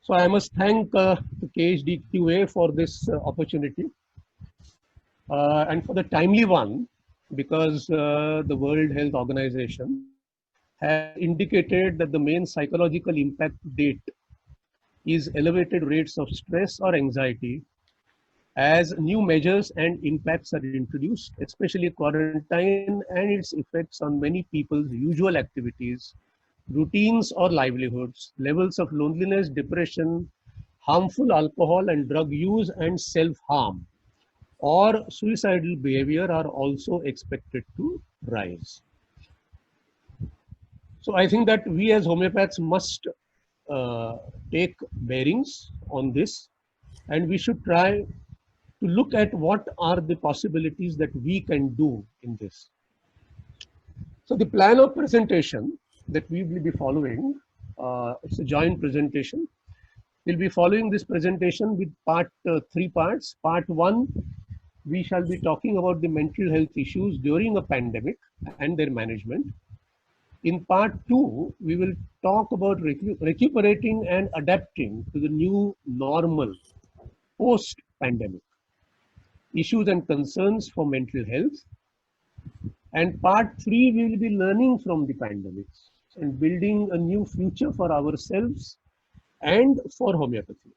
So I must thank the KHDQA for this opportunity and for the timely one, because the World Health Organization has indicated that the main psychological impact to date is elevated rates of stress or anxiety as new measures and impacts are introduced, especially quarantine and its effects on many people's usual activities, routines, or livelihoods. Levels of loneliness, depression, harmful alcohol and drug use, and self harm or suicidal behavior are also expected to rise. So I think that we as homeopaths must uh, take bearings on this, and we should try to look at what are the possibilities that we can do in this. So the plan of presentation that we will be following, it's a joint presentation. We'll be following this presentation with three parts. Part one, we shall be talking about the mental health issues during a pandemic and their management. In part two, we will talk about recuperating and adapting to the new normal post pandemic, issues and concerns for mental health. And part three, we will be learning from the pandemics and building a new future for ourselves and for homeopathy.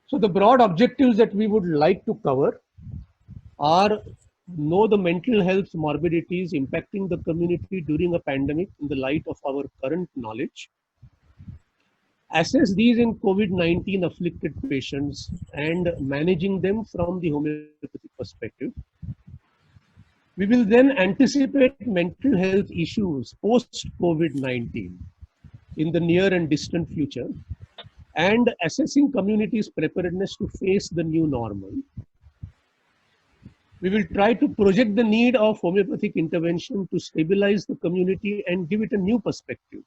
So the broad objectives that we would like to cover are: know the mental health morbidities impacting the community during a pandemic in the light of our current knowledge, assess these in COVID-19 afflicted patients and managing them from the homeopathic perspective. We will then anticipate mental health issues post COVID-19 in the near and distant future, and assessing communities' preparedness to face the new normal. We will try to project the need of homeopathic intervention to stabilize the community and give it a new perspective,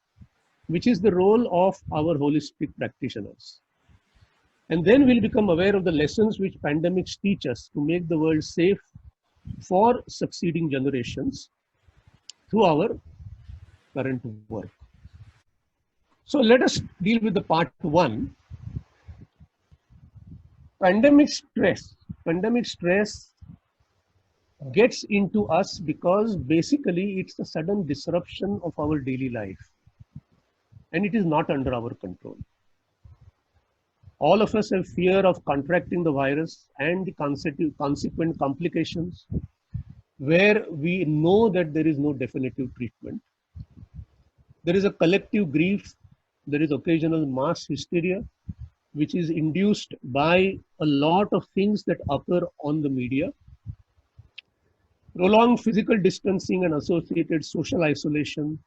which is the role of our holistic practitioners. And then we'll become aware of the lessons which pandemics teach us to make the world safe for succeeding generations through our current work. So let us deal with the part one. Pandemic stress. Pandemic stress gets into us because basically it's a sudden disruption of our daily life, and it is not under our control. All of us have fear of contracting the virus and the consequent complications, where we know that there is no definitive treatment. There is a collective grief, there is occasional mass hysteria, which is induced by a lot of things that occur on the media. Prolonged physical distancing and associated social isolation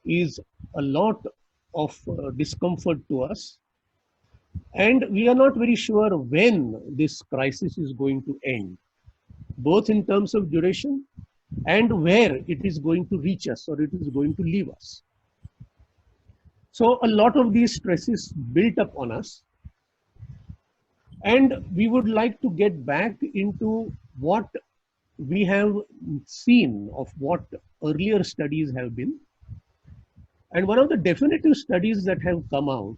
is a lot of discomfort to us. And we are not very sure when this crisis is going to end, both in terms of duration and where it is going to reach us or it is going to leave us. So a lot of these stresses built up on us. And we would like to get back into what we have seen of what earlier studies have been. And one of the definitive studies that have come out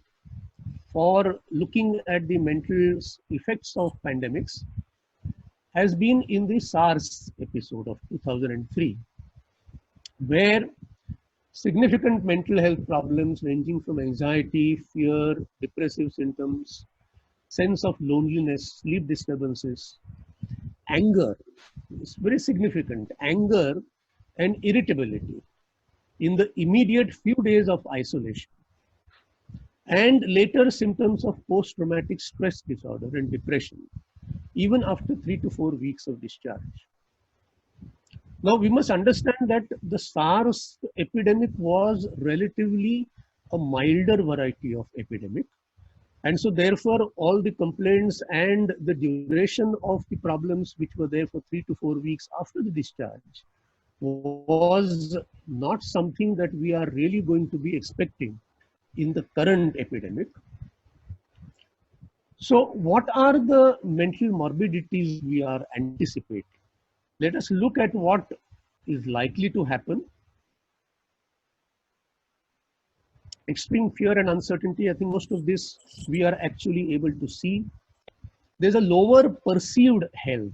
for looking at the mental effects of pandemics has been in the SARS episode of 2003, where significant mental health problems ranging from anxiety, fear, depressive symptoms, sense of loneliness, sleep disturbances, anger, it's very significant, anger and irritability in the immediate few days of isolation, and later symptoms of post-traumatic stress disorder and depression, even after 3 to 4 weeks of discharge. Now, we must understand that the SARS epidemic was relatively a milder variety of epidemic. And so therefore, all the complaints and the duration of the problems which were there for 3 to 4 weeks after the discharge was not something that we are really going to be expecting in the current epidemic. So what are the mental morbidities we are anticipating? Let us look at what is likely to happen. extreme fear and uncertainty. I think most of this we are actually able to see. There's a lower perceived health.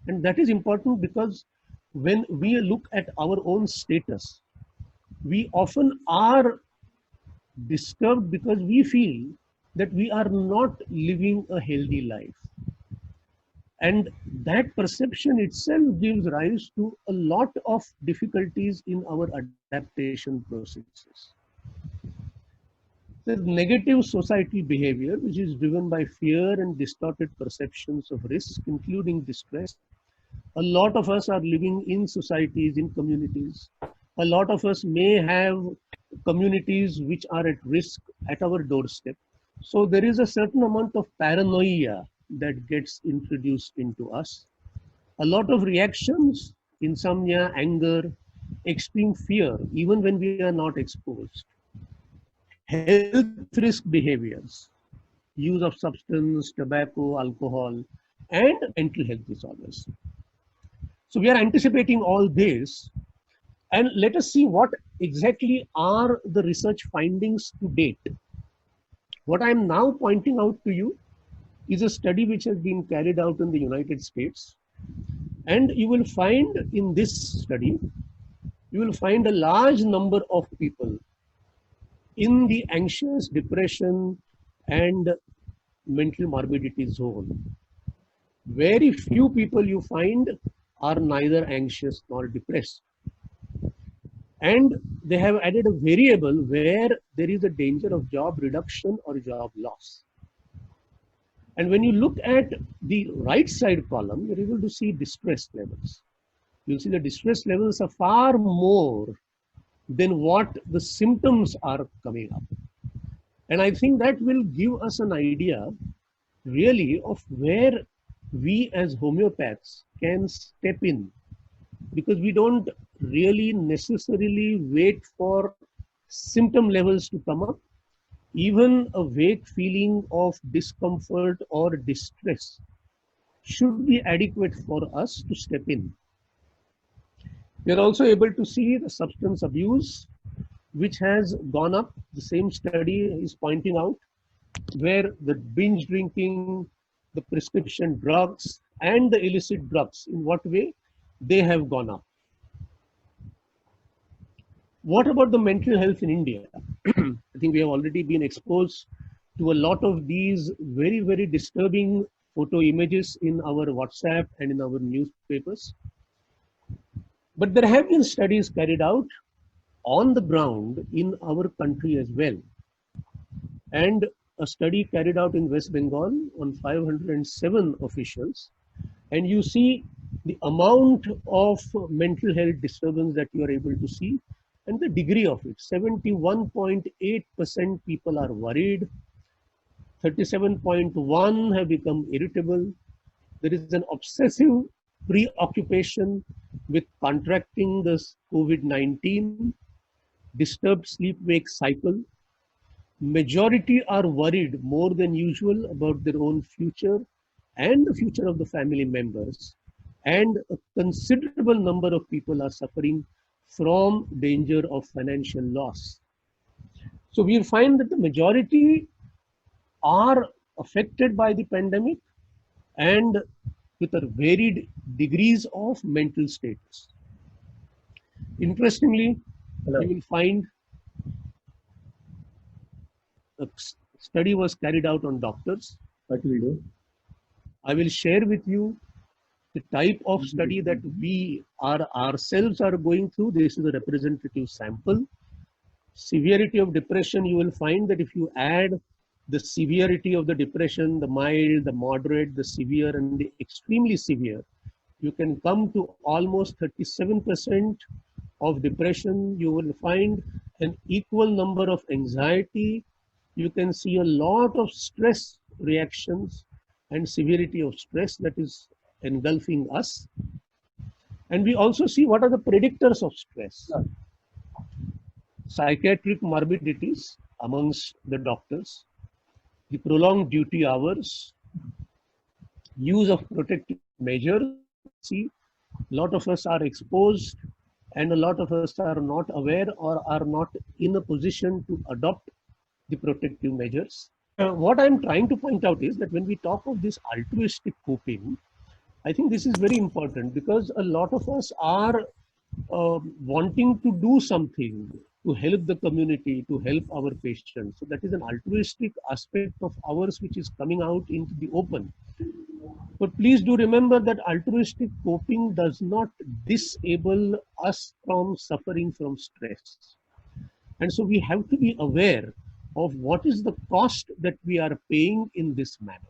And that is important because when we look at our own status, we often are disturbed because we feel that we are not living a healthy life. And that perception itself gives rise to a lot of difficulties in our adaptation processes. The negative societal behavior, which is driven by fear and distorted perceptions of risk, including distress. A lot of us are living in societies, in communities. A lot of us may have communities which are at risk at our doorstep. So there is a certain amount of paranoia that gets introduced into us. A lot of reactions, insomnia, anger, extreme fear, even when we are not exposed. Health risk behaviors, use of substance, tobacco, alcohol, and mental health disorders. So we are anticipating all this, and let us see what exactly are the research findings to date. What I am now pointing out to you is a study which has been carried out in the United States. And you will find in this study, you will find a large number of people in the anxious, depression, and mental morbidity zone. Very few people you find are neither anxious nor depressed. And they have added a variable where there is a danger of job reduction or job loss. And when you look at the right side column, you're able to see distress levels. You'll see the distress levels are far more than what the symptoms are coming up. And I think that will give us an idea really of where we as homeopaths can step in, because we don't really necessarily wait for symptom levels to come up. Even a vague feeling of discomfort or distress should be adequate for us to step in. We are also able to see the substance abuse, which has gone up. The same study is pointing out where the binge drinking, the prescription drugs, and the illicit drugs, in what way they have gone up. What about the mental health in India? I think we have already been exposed to a lot of these very, very disturbing photo images in our WhatsApp and in our newspapers. But there have been studies carried out on the ground in our country as well. And a study carried out in West Bengal on 507 officials. And you see the amount of mental health disturbance that you are able to see and the degree of it. 71.8% people are worried. 37.1 have become irritable. There is an obsessive preoccupation with contracting this COVID-19, disturbed sleep-wake cycle. Majority are worried more than usual about their own future and the future of the family members. And a considerable number of people are suffering from danger of financial loss. So we find that the majority are affected by the pandemic and with a varied degrees of mental status. Interestingly, you will find a study was carried out on doctors. What will do? I will share with you the type of study that we are ourselves are going through. This is a representative sample. Severity of depression, you will find that if you add the severity of the depression, the mild, the moderate, the severe, and the extremely severe, you can come to almost 37% of depression. You will find an equal number of anxiety. You can see a lot of stress reactions and severity of stress that is engulfing us. And we also see what are the predictors of stress. Psychiatric morbidities amongst the doctors, the prolonged duty hours, use of protective measures. See, a lot of us are exposed and a lot of us are not aware or are not in a position to adopt the protective measures. What I'm trying to point out is that when we talk of this altruistic coping, I think this is very important because a lot of us are wanting to do something to help the community, to help our patients. So that is an altruistic aspect of ours which is coming out into the open. But please do remember that altruistic coping does not disable us from suffering from stress. And so we have to be aware of what is the cost that we are paying in this manner.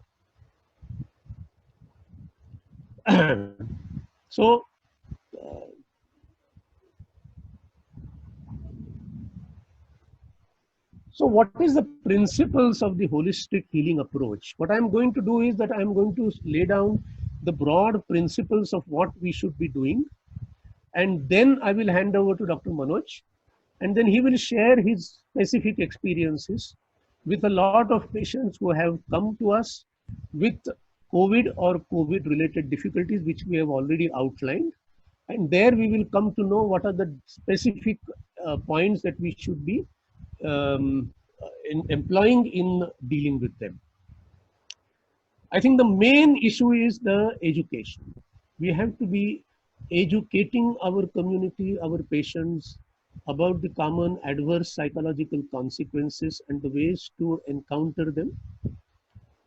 So, so what is the principles of the holistic healing approach? What I'm going to do is that I'm going to lay down the broad principles of what we should be doing. And then I will hand over to Dr. Manoj, and then he will share his specific experiences with a lot of patients who have come to us with COVID or COVID related difficulties, which we have already outlined. And there we will come to know what are the specific points that we should be employing in dealing with them. I think the main issue is the education. We have to be educating our community, our patients about the common adverse psychological consequences and the ways to encounter them.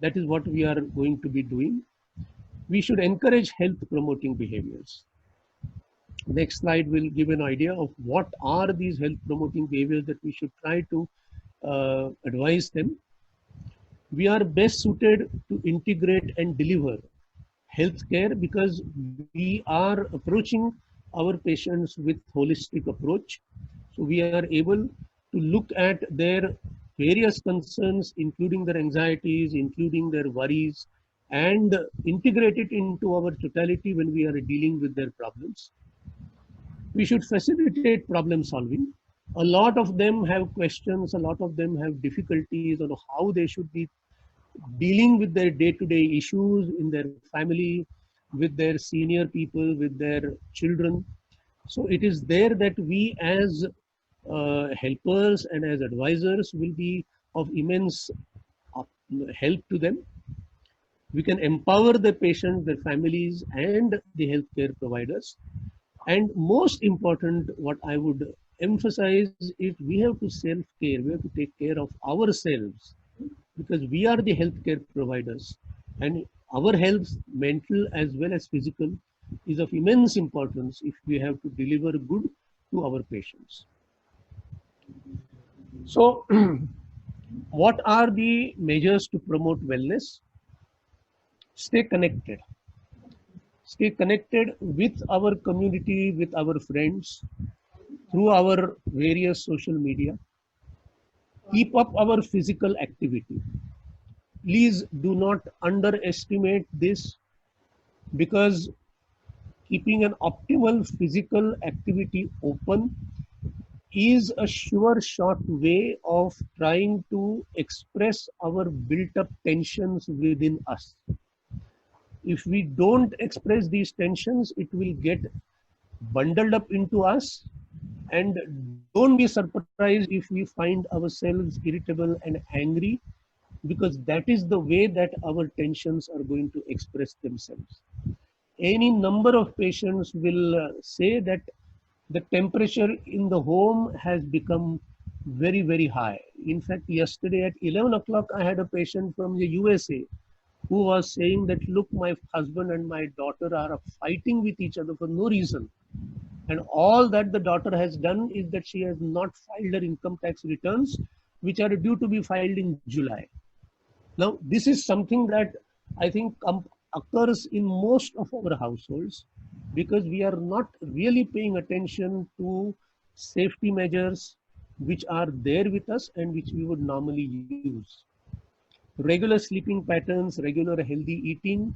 That is what we are going to be doing. We should encourage health promoting behaviors. Next slide will give an idea of what are these health promoting behaviors that we should try to advise them. We are best suited to integrate and deliver healthcare because we are approaching our patients with holistic approach. So we are able to look at their various concerns, including their anxieties, including their worries, and integrate it into our totality when we are dealing with their problems. We should facilitate problem solving. A lot of them have questions, a lot of them have difficulties on how they should be dealing with their day-to-day issues in their family, with their senior people, with their children. So it is there that we as helpers and as advisors will be of immense help to them. We can empower the patients, their families, and the healthcare providers. And most important, what I would emphasize is we have to self-care. We have to take care of ourselves because we are the healthcare providers, and our health, mental as well as physical, is of immense importance if we have to deliver good to our patients. So, what are the measures to promote wellness? Stay connected. Stay connected with our community, with our friends, through our various social media. Keep up our physical activity. Please do not underestimate this because keeping an optimal physical activity open is a sure shot way of trying to express our built up tensions within us. If we don't express these tensions, it will get bundled up into us, and don't be surprised if we find ourselves irritable and angry, because that is the way that our tensions are going to express themselves. Any number of patients will say that the temperature in the home has become very, very high. In fact, yesterday at 11 o'clock, I had a patient from the USA who was saying that, look, my husband and my daughter are fighting with each other for no reason. And all that the daughter has done is that she has not filed her income tax returns, which are due to be filed in July. Now, this is something that I think occurs in most of our households because we are not really paying attention to safety measures which are there with us and which we would normally use. Regular sleeping patterns, regular healthy eating,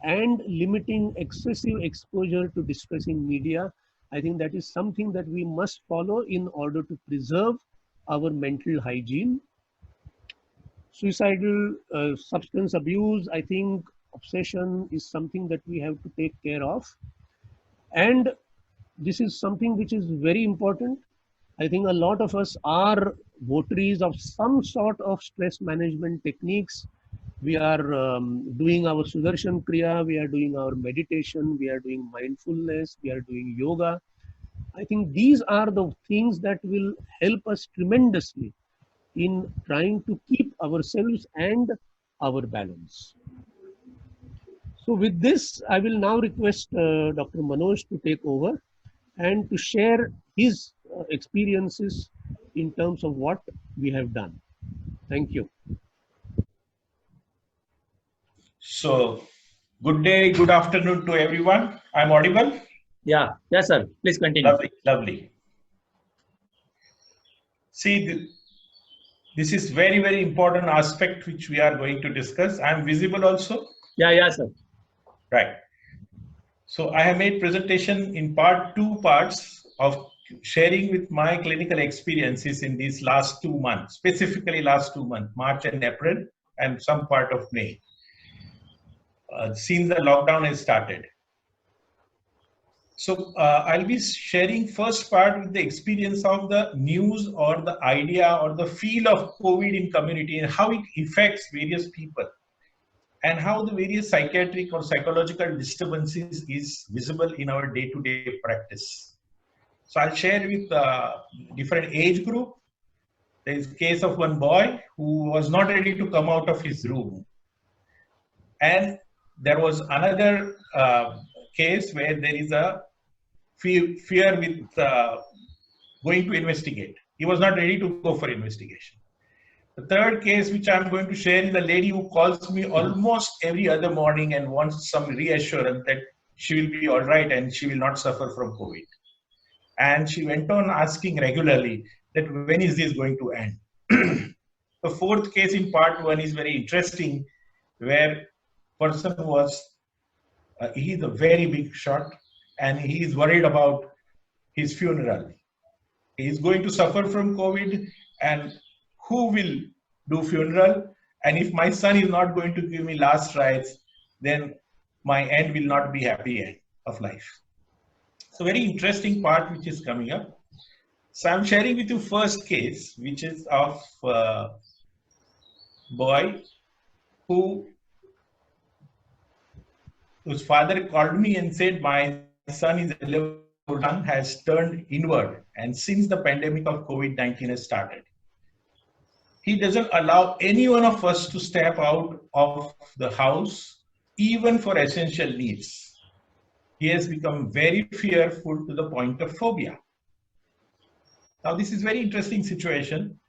and limiting excessive exposure to distressing media. I think that is something that we must follow in order to preserve our mental hygiene. Suicidal substance abuse, I think obsession is something that we have to take care of. And This is something which is very important. I think a lot of us are votaries of some sort of stress management techniques. We are doing our Sudarshan Kriya, we are doing our meditation, we are doing mindfulness, we are doing yoga. I think these are the things that will help us tremendously in trying to keep ourselves and our balance. So, with this, I will now request Dr. Manoj to take over and to share his experiences in terms of what we have done. Thank you. So, good day, good afternoon to everyone. I'm audible? Yeah, yes, sir. Please continue. Lovely, lovely. See, this is very, very important aspect which we are going to discuss. I'm visible also? Yeah, sir. Right. So, I have made presentation in two parts of sharing with my clinical experiences in these last 2 months, specifically last 2 months, March and April, and some part of May, since the lockdown has started. So I'll be sharing first part with the experience of the news or the idea or the feel of COVID in community and how it affects various people and how the various psychiatric or psychological disturbances is visible in our day-to-day practice. So I'll share with different age group. There is a case of one boy who was not ready to come out of his room. And there was another case where there is a fear with going to investigate. He was not ready to go for investigation. The third case which I'm going to share is a lady who calls me almost every other morning and wants some reassurance that she will be all right and she will not suffer from COVID. And she went on asking regularly that when is this going to end? The fourth case in part one is very interesting, where person was, he is a very big shot and he is worried about his funeral. He is going to suffer from COVID and who will do funeral? And if my son is not going to give me last rites, then my end will not be happy end of life. So very interesting part which is coming up. So I'm sharing with you first case, which is of boy whose father called me and said, my son is 11 has turned inward, and since the pandemic of COVID-19 has started, he doesn't allow any one of us to step out of the house, even for essential needs. He has become very fearful to the point of phobia. Now, this is very interesting situation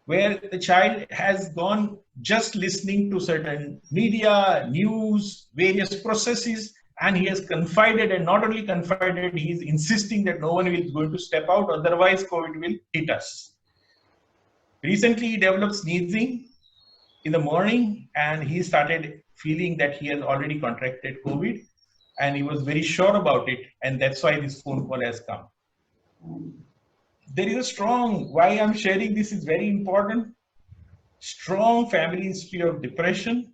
where the child has gone just listening to certain media, news, various processes, and he has confided, and not only confided, he is insisting that no one is going to step out, otherwise COVID will hit us. Recently, he developed sneezing in the morning, and he started feeling that he has already contracted COVID, and he was very sure about it, and that's why this phone call has come. There is a strong, why I'm sharing this is very important, strong family history of depression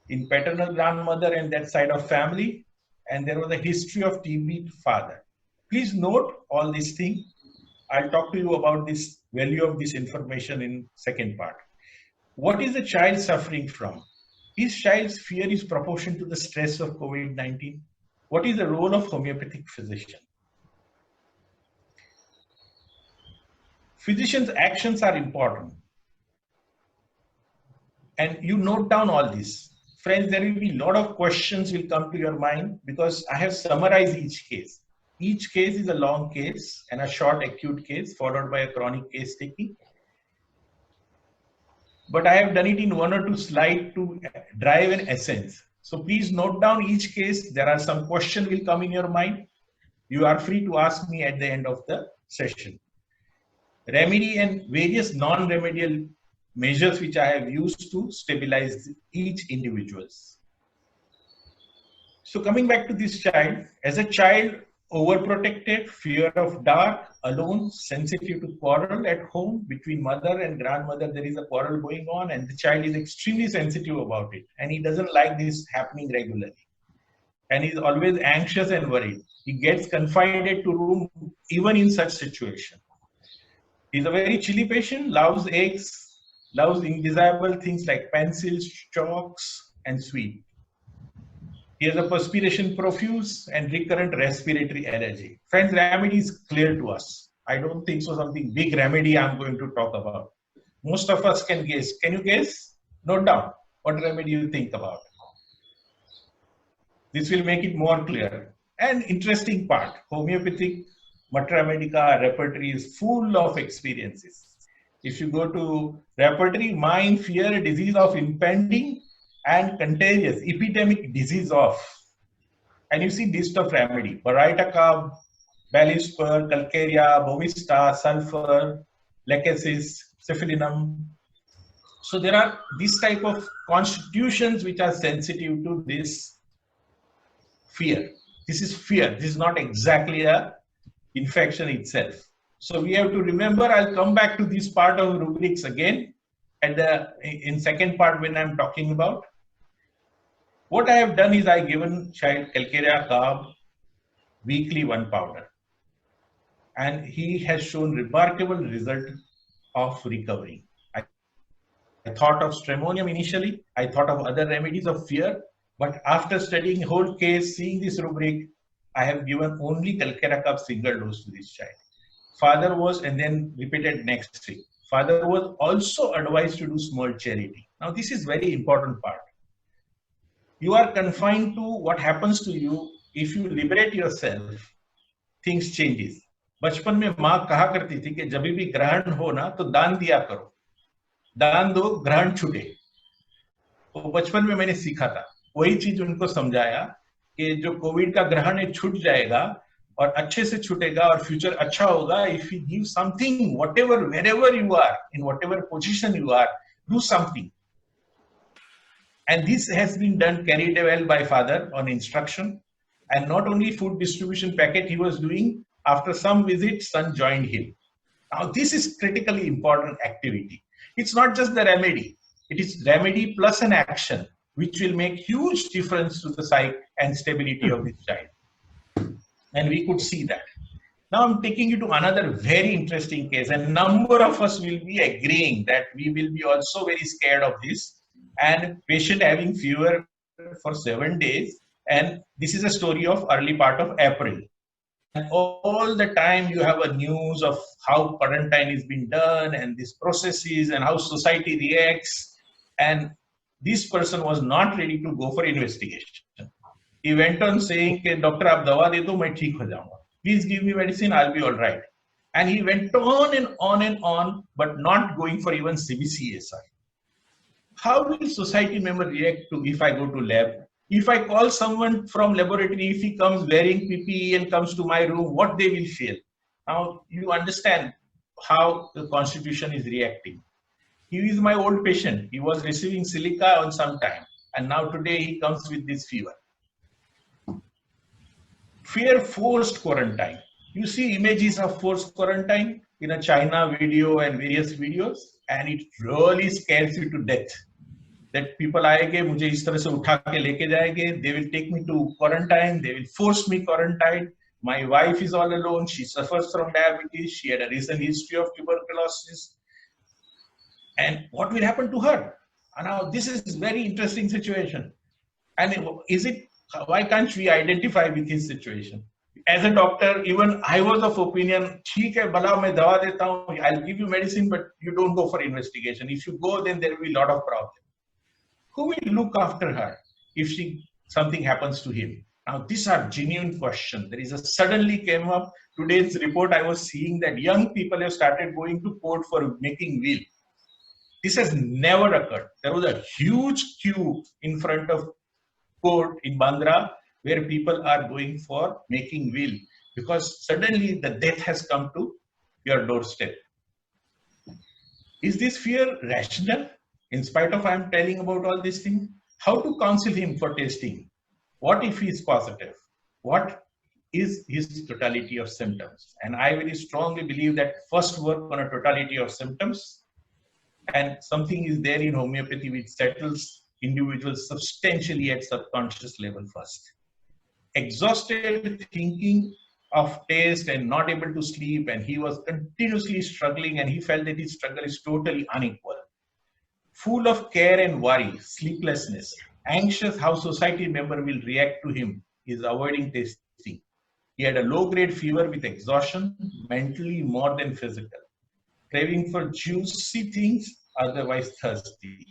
in paternal grandmother and that side of family, and there was a history of TB father. Please note all these things. I'll talk to you about this value of this information in second part. What is the child suffering from? His child's fear is proportional to the stress of COVID-19. What is the role of homeopathic physician? Physicians' actions are important. And you note down all this. Friends, there will be a lot of questions will come to your mind because I have summarized each case. Each case is a long case and a short acute case followed by a chronic case taking. But I have done it in 1 or 2 slides to drive an essence. So please note down each case. There are some questions will come in your mind. You are free to ask me at the end of the session. Remedy and various non-remedial measures which I have used to stabilize each individuals. So coming back to this child, as a child, overprotected, fear of dark, alone, sensitive to quarrel at home between mother and grandmother, there is a quarrel going on and the child is extremely sensitive about it and he doesn't like this happening regularly. and he's always anxious and worried. He gets confined to room even in such situation. He's a very chilly patient, loves eggs, loves indesirable things like pencils, chalks, and sweet. He has a perspiration profuse and recurrent respiratory allergy. Friends, remedy is clear to us. I don't think so something big remedy I'm going to talk about. Most of us can guess. Can you guess? Note down what remedy you think about. This will make it more clear. And interesting part, homeopathic Matra Medica repertory is full of experiences. If you go to repertory, mind, fear, disease of impending and contagious, epidemic disease of. And you see list of remedy, Baryta, Balispur, Calcarea, Bovista, sulfur, Lachesis, Syphilinum. So there are these type of constitutions which are sensitive to this fear. This is fear. This is not exactly a infection itself. So we have to remember, I'll come back to this part of rubrics again in second part when I'm talking about. What I have done is I given child Calcarea carb weekly 1 powder. And he has shown remarkable result of recovery. I thought of stramonium initially. I thought of other remedies of fear. But after studying whole case, seeing this rubric, I have given only Calcarea carb single dose to this child. Father was, and then repeated next week. Father was also advised to do small charity. Now this is very important part. You are confined to what happens to you. If you liberate yourself, things changes. बचपन में माँ कहा करती थी कि जब भी ग्रहण हो ना तो दान दिया करो, दान दो ग्रहण छूटे। तो बचपन में मैंने सीखा था, वही चीज उनको समझाया कि जो कोविड का ग्रहण है छूट जाएगा और अच्छे से छूटेगा और फ्यूचर अच्छा होगा if you give something, whatever, wherever you are, in whatever position you are, do something. And this has been done, carried well by father on instruction. And not only food distribution packet he was doing, after some visit, son joined him. Now this is critically important activity. It's not just the remedy. It is remedy plus an action, which will make huge difference to the psyche and stability of this child. And we could see that. Now I'm taking you to another very interesting case. A number of us will be agreeing that we will be also very scared of this. And patient having fever for 7 days. And this is a story of early part of April. And all the time you have a news of how quarantine is being done and these processes and how society reacts. And this person was not ready to go for investigation. He went on saying, Doctor, aap dawa de do, main theek ho jaunga. Please give me medicine, I'll be all right. And he went on and on and on, but not going for even CBCSR. How will society member react to if I go to lab? If I call someone from laboratory, if he comes wearing PPE and comes to my room, what they will feel? Now you understand how the constitution is reacting. He is my old patient. He was receiving silica on some time. And now today he comes with this fever. Fear forced quarantine. You see images of forced quarantine in a China video and various videos, and it really scares you to death. That people आएंगे, मुझे इस तरह से उठा के लेके जाएंगे, they will take me to quarantine, they will force me quarantine. My wife is all alone, she suffers from diabetes, she had a recent history of tuberculosis. And what will happen to her? And now this is very interesting situation. And is it, why can't we identify with his situation? As a doctor, even I was of opinion, ठीक है, भला मैं दवा देता हूँ, I'll give you medicine, but you don't go for investigation. If you go, then there will be a lot of problems. Who will look after her if something happens to him? Now, these are genuine questions. There is a suddenly came up today's report. I was seeing that young people have started going to court for making will. This has never occurred. There was a huge queue in front of court in Bandra where people are going for making will because suddenly the death has come to your doorstep. Is this fear rational? In spite of I'm telling about all these things, how to counsel him for testing? What if he is positive? What is his totality of symptoms? And I very strongly believe that first work on a totality of symptoms, and something is there in homeopathy which settles individuals substantially at subconscious level first. exhausted thinking of test and not able to sleep, and he was continuously struggling, and he felt that his struggle is totally unequal. Full of care and worry, sleeplessness, anxious how society member will react to him, he is avoiding testing. He had a low-grade fever with exhaustion, mentally more than physical. Craving for juicy things, otherwise thirsty.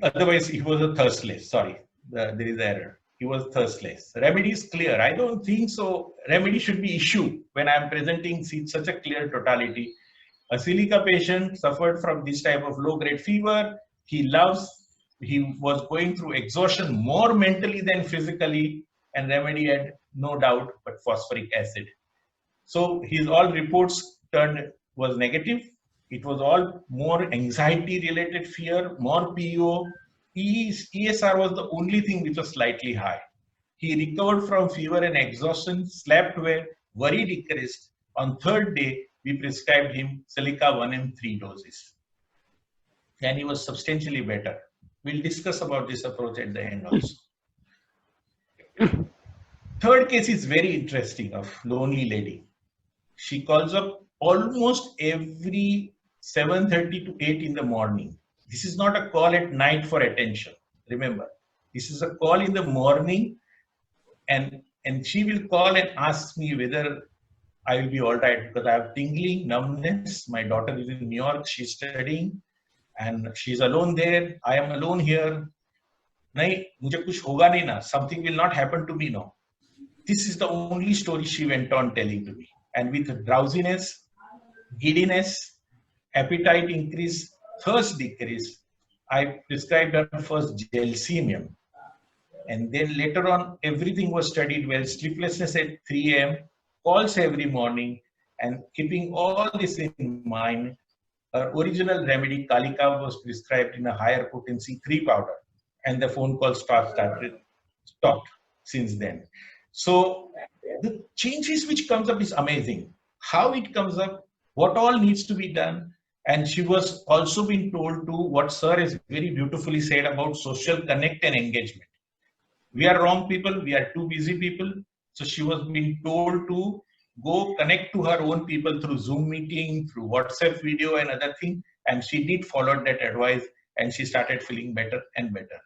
Otherwise, he was a thirstless. Sorry, there is error. He was thirstless. Remedy is clear. I don't think so. Remedy should be issued when I am presenting such a clear totality. A silica patient suffered from this type of low-grade fever. He was going through exhaustion more mentally than physically, and remedy had no doubt but phosphoric acid. So his all reports was negative. It was all more anxiety-related fear, more PO. ESR was the only thing which was slightly high. He recovered from fever and exhaustion, slept well, worry decreased. On third day, we prescribed him Silica 1M 3 doses. And he was substantially better. We'll discuss about this approach at the end also. Third case is very interesting of lonely lady. She calls up almost every 7:30 to 8 in the morning. This is not a call at night for attention. Remember, this is a call in the morning, and she will call and ask me whether I will be all right because I have tingling, numbness. My daughter is in New York, she's studying, and she's alone there. I am alone here. Nahi, mujhe kuch hoga nahi na. Something will not happen to me now. This is the only story she went on telling to me. And with drowsiness, giddiness, appetite increase, thirst decrease, I prescribed her first Gelsemium. And then later on, everything was studied well. Sleeplessness at 3 a.m., calls every morning, and keeping all this in mind, her original remedy, Kalika, was prescribed in a higher potency 3 powder. And the phone call stopped since then. So the changes which comes up is amazing. How it comes up, what all needs to be done. And she was also being told to what Sir has very beautifully said about social connect and engagement. We are wrong people, we are too busy people. So she was being told to go connect to her own people through Zoom meeting, through WhatsApp video and other things. And she did follow that advice and she started feeling better and better.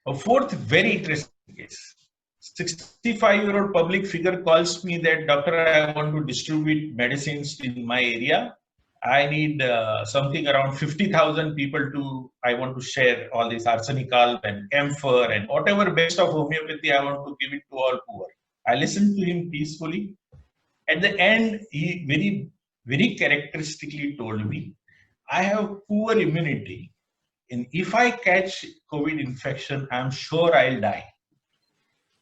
A fourth very interesting case. 65-year-old public figure calls me that, doctor, I want to distribute medicines in my area. I need something around 50,000 people I want to share all this arsenical and camphor and whatever best of homeopathy, I want to give it to all poor. I listened to him peacefully. At the end, he very, very characteristically told me, I have poor immunity. And if I catch COVID infection, I'm sure I'll die.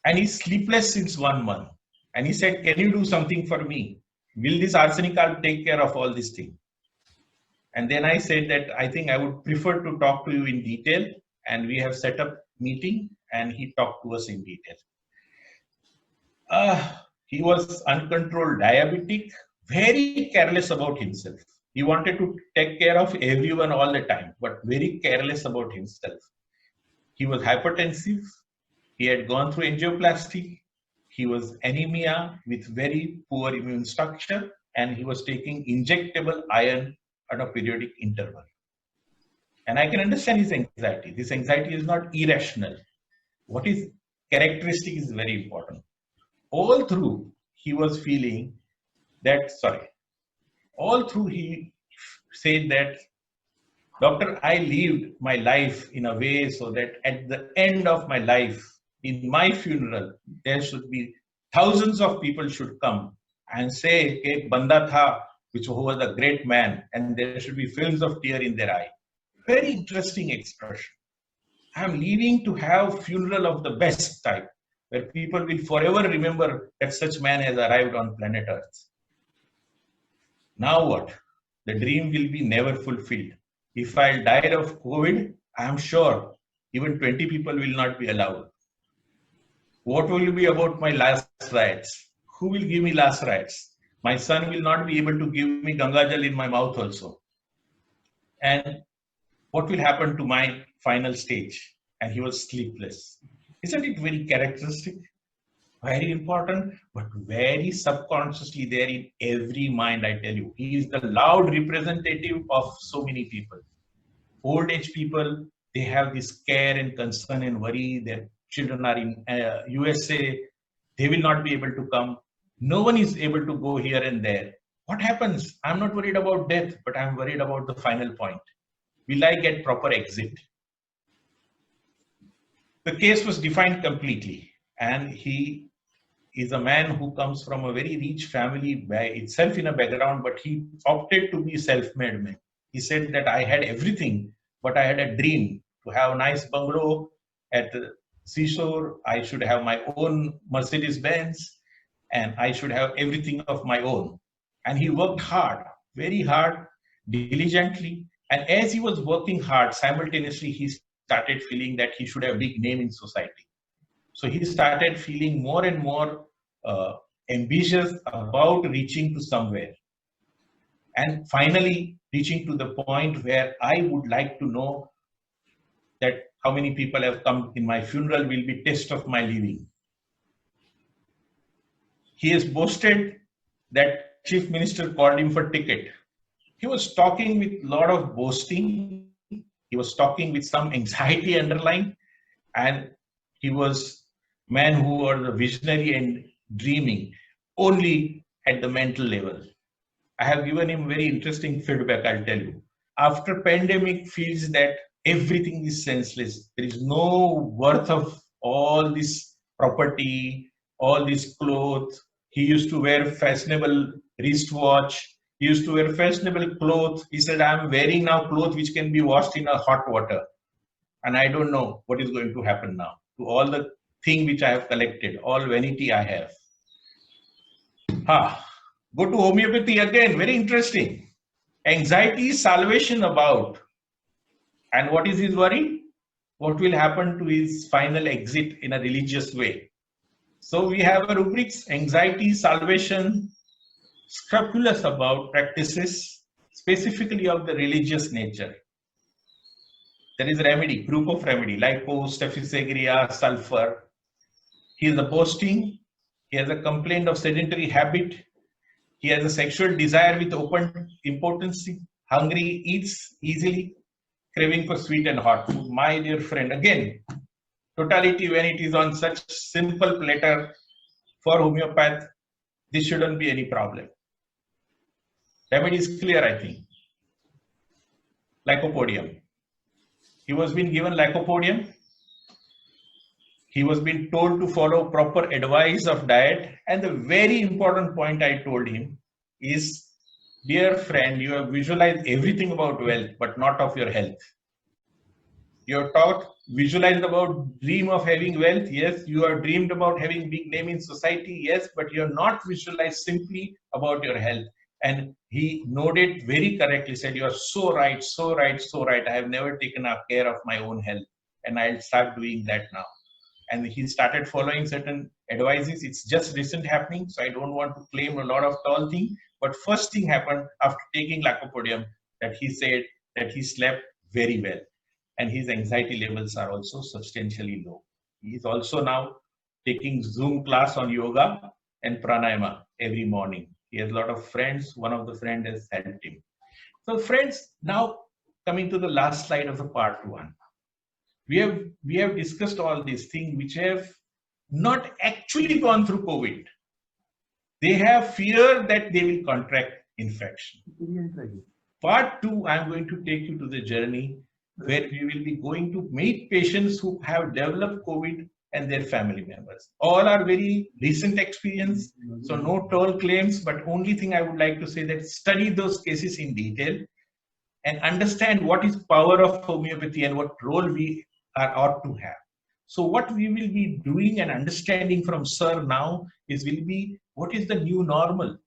And he's sleepless since 1 month. And he said, can you do something for me? Will this arsenical take care of all these things? And then I said that I think I would prefer to talk to you in detail. And we have set up meeting and he talked to us in detail. He was uncontrolled diabetic, very careless about himself. He wanted to take care of everyone all the time, but very careless about himself. He was hypertensive. He had gone through angioplasty. He was anemia with very poor immune structure, and he was taking injectable iron at a periodic interval. And I can understand his anxiety. This anxiety is not irrational. What is characteristic is very important. All through, he was feeling that, all through he said that, doctor, I lived my life in a way so that at the end of my life, in my funeral, there should be thousands of people should come and say, "Ek banda tha, which was a great man," and there should be films of tear in their eye. Very interesting expression. I am leaving to have funeral of the best type, where people will forever remember that such man has arrived on planet Earth. Now what? The dream will be never fulfilled. If I died of COVID, I am sure even 20 people will not be allowed. What will be about my last rites? Who will give me last rites? My son will not be able to give me Gangajal in my mouth also. And what will happen to my final stage? and he was sleepless. Isn't it very characteristic? Very important, but very subconsciously there in every mind, I tell you. He is the loud representative of so many people. Old age people, they have this care and concern and worry. Their children are in USA. They will not be able to come. No one is able to go here and there. What happens? I'm not worried about death, but I'm worried about the final point. Will I get proper exit? The case was defined completely, and he is a man who comes from a very rich family by itself in a background, but he opted to be self-made man. He said that I had everything, but I had a dream to have a nice bungalow at the seashore. I should have my own Mercedes Benz, and I should have everything of my own. And he worked hard, very hard, diligently. And as he was working hard, simultaneously, he started feeling that he should have a big name in society. So he started feeling more and more ambitious about reaching to somewhere. And finally, reaching to the point where I would like to know that how many people have come in my funeral will be test of my living. He has boasted that chief minister called him for ticket. He was talking with a lot of boasting. He was talking with some anxiety underlying, and he was man who was a visionary and dreaming only at the mental level. I have given him very interesting feedback, I'll tell you. After pandemic feels that everything is senseless. There is no worth of all this property, all this clothes. He used to wear fashionable wristwatch. He used to wear fashionable clothes. He said, I'm wearing now clothes which can be washed in a hot water. And I don't know what is going to happen now to all the thing which I have collected, all vanity I have. Go to homeopathy again, very interesting. Anxiety is salvation about. And what is his worry? What will happen to his final exit in a religious way? So we have a rubrics, anxiety, salvation, scrupulous about practices, specifically of the religious nature. There is remedy, group of remedy, lipo, stephysagria, sulfur. He is a boasting. He has a complaint of sedentary habit. He has a sexual desire with open impotency. Hungry, eats easily, craving for sweet and hot food. My dear friend, again, totality when it is on such simple platter for homeopath, this shouldn't be any problem. Remedy is clear, I think. Lycopodium. He was being given lycopodium. He was being told to follow proper advice of diet. And the very important point I told him is, dear friend, you have visualized everything about wealth, but not of your health. You have taught, visualized about dream of having wealth. Yes, you have dreamed about having big name in society. Yes, but you have not visualized simply about your health. And he nodded very correctly, said, you are so right, so right, so right. I have never taken care of my own health, and I'll start doing that now. And he started following certain advices. It's just recent happening, so I don't want to claim a lot of tall thing. But first thing happened after taking lycopodium, that he said that he slept very well. And his anxiety levels are also substantially low. He is also now taking Zoom class on yoga and pranayama every morning. He has a lot of friends. One of the friends has helped him. So friends, now coming to the last slide of the part one. We have discussed all these things which have not actually gone through COVID. They have fear that they will contract infection. Part two, I'm going to take you to the journey where we will be going to meet patients who have developed COVID and their family members. All are very recent experience, so no tall claims, but only thing I would like to say that study those cases in detail and understand what is power of homeopathy and what role we ought to have. So what we will be doing and understanding from Sir now is will be what is the new normal.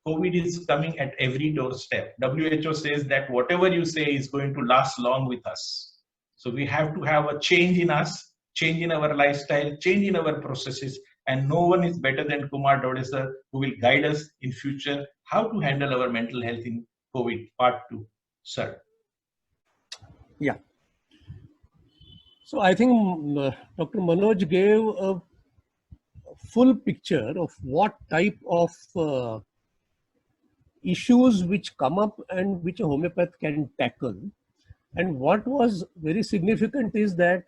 COVID is coming at every doorstep. WHO says that whatever you say is going to last long with us. So we have to have a change in us, change in our lifestyle, change in our processes, and no one is better than Kumar Dode sir, who will guide us in future how to handle our mental health in COVID. Part two, sir. Yeah. So I think Dr. Manoj gave a full picture of what type of issues which come up and which a homeopath can tackle. And what was very significant is that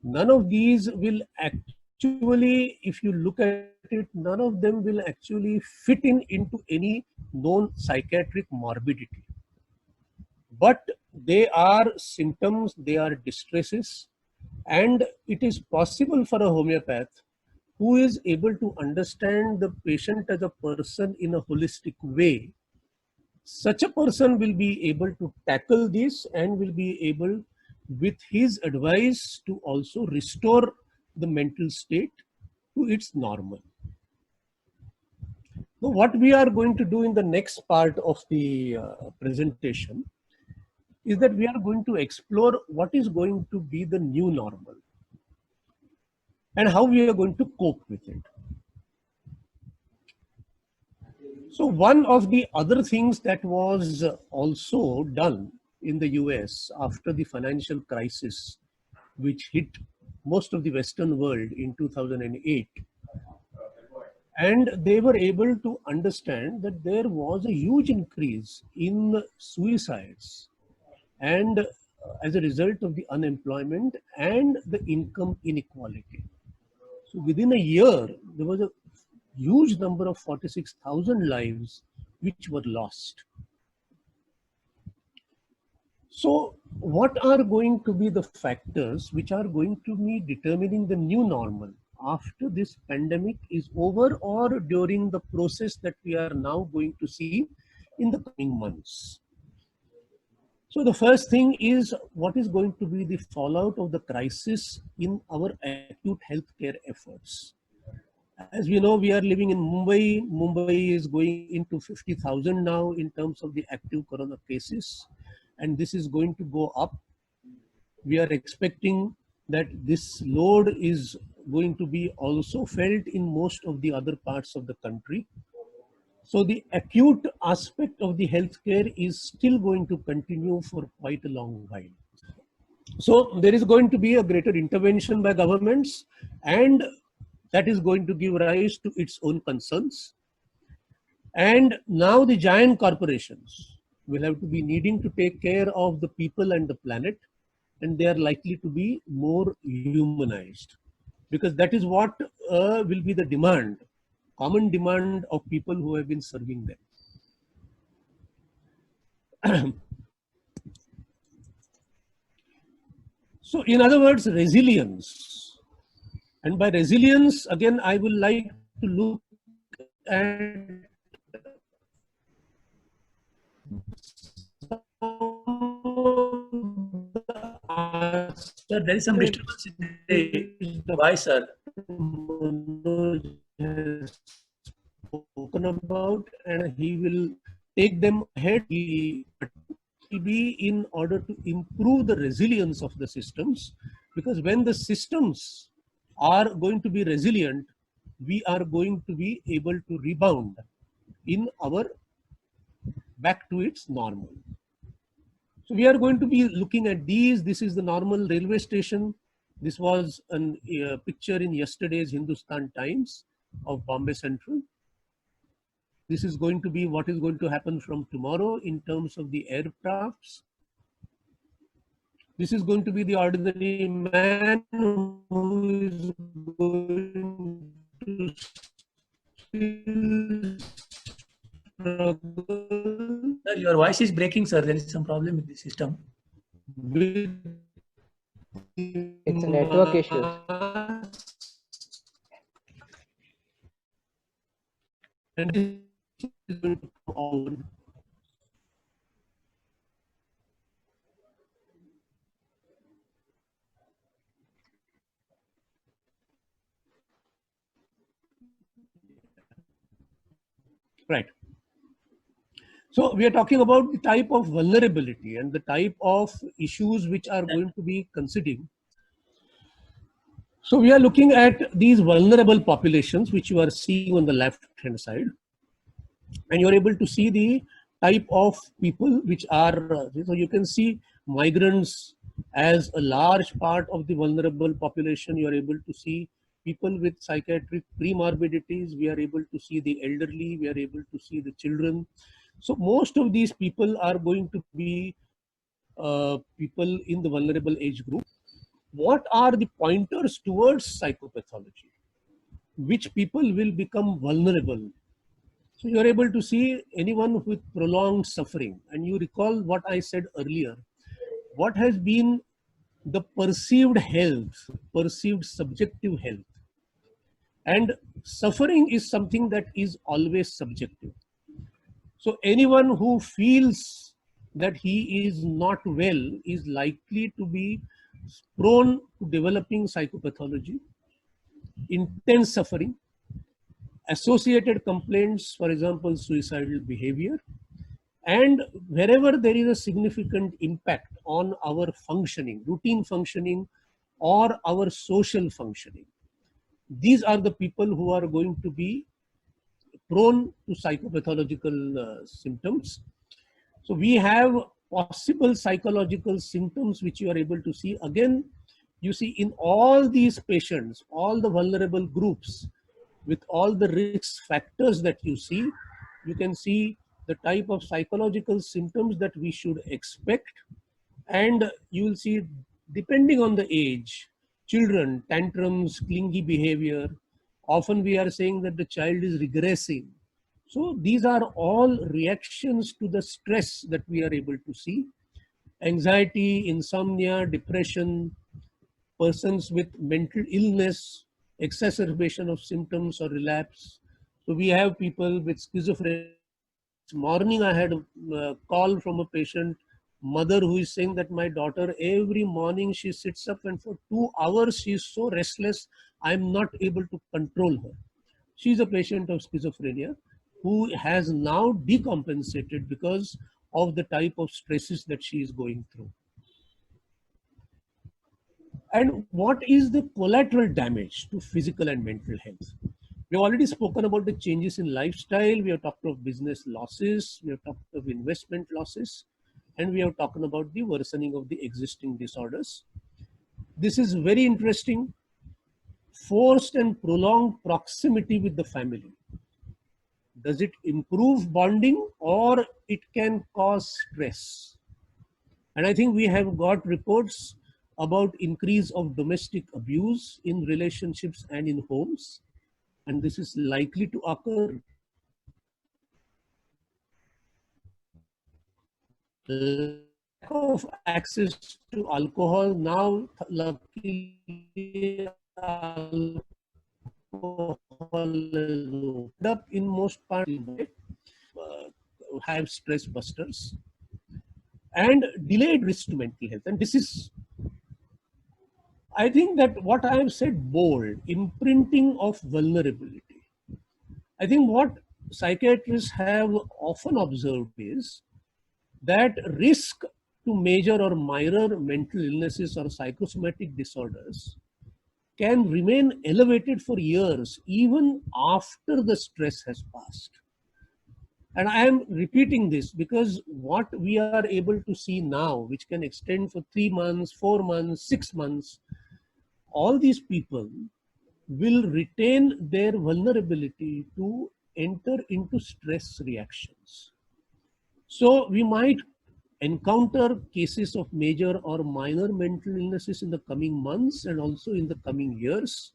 none of these will actually, if you look at it, none of them will actually fit in into any known psychiatric morbidity. But they are symptoms, they are distresses, and it is possible for a homeopath who is able to understand the patient as a person in a holistic way. Such a person will be able to tackle this and will be able, with his advice, to also restore the mental state to its normal. Now, what we are going to do in the next part of the presentation is that we are going to explore what is going to be the new normal and how we are going to cope with it. So one of the other things that was also done in the US after the financial crisis, which hit most of the Western world in 2008, and they were able to understand that there was a huge increase in suicides, and as a result of the unemployment and the income inequality. So within a year, there was a huge number of 46,000 lives which were lost. So what are going to be the factors which are going to be determining the new normal after this pandemic is over or during the process that we are now going to see in the coming months? So the first thing is, what is going to be the fallout of the crisis in our acute healthcare efforts? As we know, we are living in Mumbai. Mumbai is going into 50,000 now in terms of the active corona cases, and this is going to go up. We are expecting that this load is going to be also felt in most of the other parts of the country. So the acute aspect of the healthcare is still going to continue for quite a long while. So there is going to be a greater intervention by governments, and that is going to give rise to its own concerns. And now the giant corporations will have to be needing to take care of the people and the planet, and they are likely to be more humanized, because that is what will be the demand, common demand of people who have been serving them. So in other words, resilience. And by resilience, again, I would like to look at Sir, there is some disturbance in the voice, sir. Has spoken about, and he will take them ahead. He will be in order to improve the resilience of the systems, because when the systems are going to be resilient, we are going to be able to rebound in our back to its normal. So we are going to be looking at these. This is the normal railway station. This was a picture in yesterday's Hindustan Times of Bombay Central. This is going to be what is going to happen from tomorrow in terms of the aircrafts. This is going to be the ordinary man who is going to struggle. Sir, your voice is breaking, sir. There is some problem with the system. It's a network issue. And this is going to come on. Right. So we are talking about the type of vulnerability and the type of issues which are going to be considered. So we are looking at these vulnerable populations, which you are seeing on the left-hand side. And you're able to see the type of people which are, so you can see migrants, As a large part of the vulnerable population, you are able to see people with psychiatric premorbidities, we are able to see the elderly, we are able to see the children. So most of these people are going to be people in the vulnerable age group. What are the pointers towards psychopathology? Which people will become vulnerable? So you are able to see anyone with prolonged suffering. And you recall what I said earlier. What has been the perceived health, perceived subjective health? And suffering is something that is always subjective. So anyone who feels that he is not well is likely to be prone to developing psychopathology, intense suffering, associated complaints, for example, suicidal behavior, and wherever there is a significant impact on our functioning, routine functioning, or our social functioning. These are the people who are going to be prone to psychopathological symptoms. So we have possible psychological symptoms which you are able to see. Again, you see in all these patients, all the vulnerable groups, with all the risk factors that you see, you can see the type of psychological symptoms that we should expect. And you will see, depending on the age, children, tantrums, clingy behavior. Often we are saying that the child is regressing. So these are all reactions to the stress that we are able to see. Anxiety, insomnia, depression, persons with mental illness, exacerbation of symptoms or relapse. So we have people with schizophrenia. This morning I had a call from a patient mother who is saying that my daughter, every morning she sits up and for 2 hours she is so restless, I am not able to control her. She is a patient of schizophrenia who has now decompensated because of the type of stresses that she is going through. And what is the collateral damage to physical and mental health? We have already spoken about the changes in lifestyle. We have talked of business losses. We have talked of investment losses. And we have talked about the worsening of the existing disorders. This is very interesting. Forced and prolonged proximity with the family. Does it improve bonding or it can cause stress? And I think we have got reports about increase of domestic abuse in relationships and in homes. And this is likely to occur. Lack of access to alcohol, now luckily alcohol is opened up in most parts, have stress busters, and delayed risk to mental health. And this is, I think that what I have said, bold, imprinting of vulnerability. I think what psychiatrists have often observed is that risk to major or minor mental illnesses or psychosomatic disorders can remain elevated for years, even after the stress has passed. And I am repeating this because what we are able to see now, which can extend for 3 months, 4 months, 6 months, all these people will retain their vulnerability to enter into stress reactions. So we might encounter cases of major or minor mental illnesses in the coming months and also in the coming years.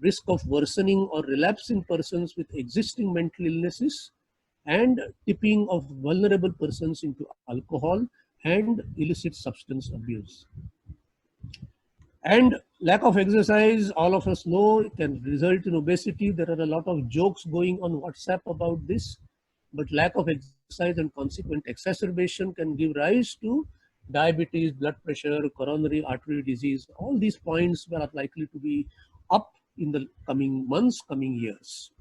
Risk of worsening or relapse in persons with existing mental illnesses, and tipping of vulnerable persons into alcohol and illicit substance abuse. And lack of exercise, all of us know, can result in obesity. There are a lot of jokes going on WhatsApp about this, but lack of exercise and consequent exacerbation can give rise to diabetes, blood pressure, coronary artery disease. All these points are likely to be up in the coming months, coming years.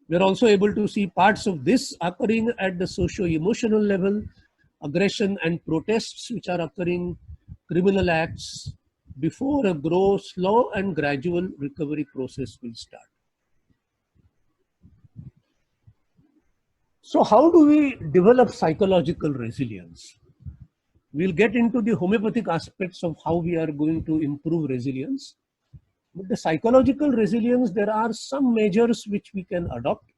We are also able to see parts of this occurring at the socio-emotional level, aggression and protests which are occurring, criminal acts, before a slow and gradual recovery process will start. So how do we develop psychological resilience? We'll get into the homeopathic aspects of how we are going to improve resilience. With the psychological resilience, there are some measures which we can adopt.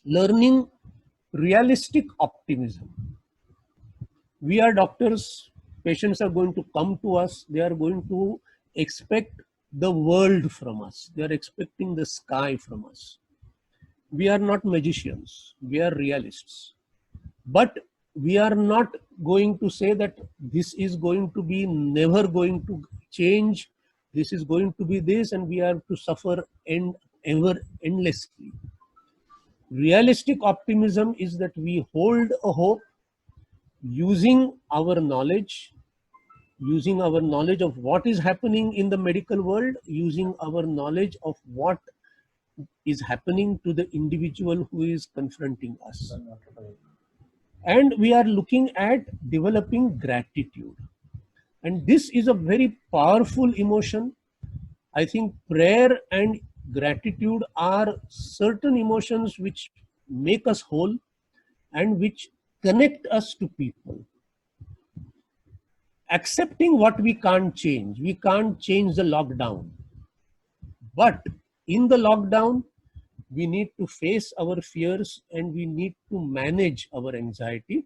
Learning realistic optimism. We are doctors, patients are going to come to us, they are going to expect the world from us, they are expecting the sky from us. We are not magicians, we are realists. But we are not going to say that this is going to be never going to change, this is going to be this, and we have to suffer ever endlessly. Realistic optimism is that we hold a hope using our knowledge of what is happening in the medical world, using our knowledge of what is happening to the individual who is confronting us. And we are looking at developing gratitude. And this is a very powerful emotion. I think prayer and gratitude are certain emotions which make us whole and which connect us to people. Accepting what we can't change. We can't change the lockdown. But in the lockdown, we need to face our fears and we need to manage our anxiety.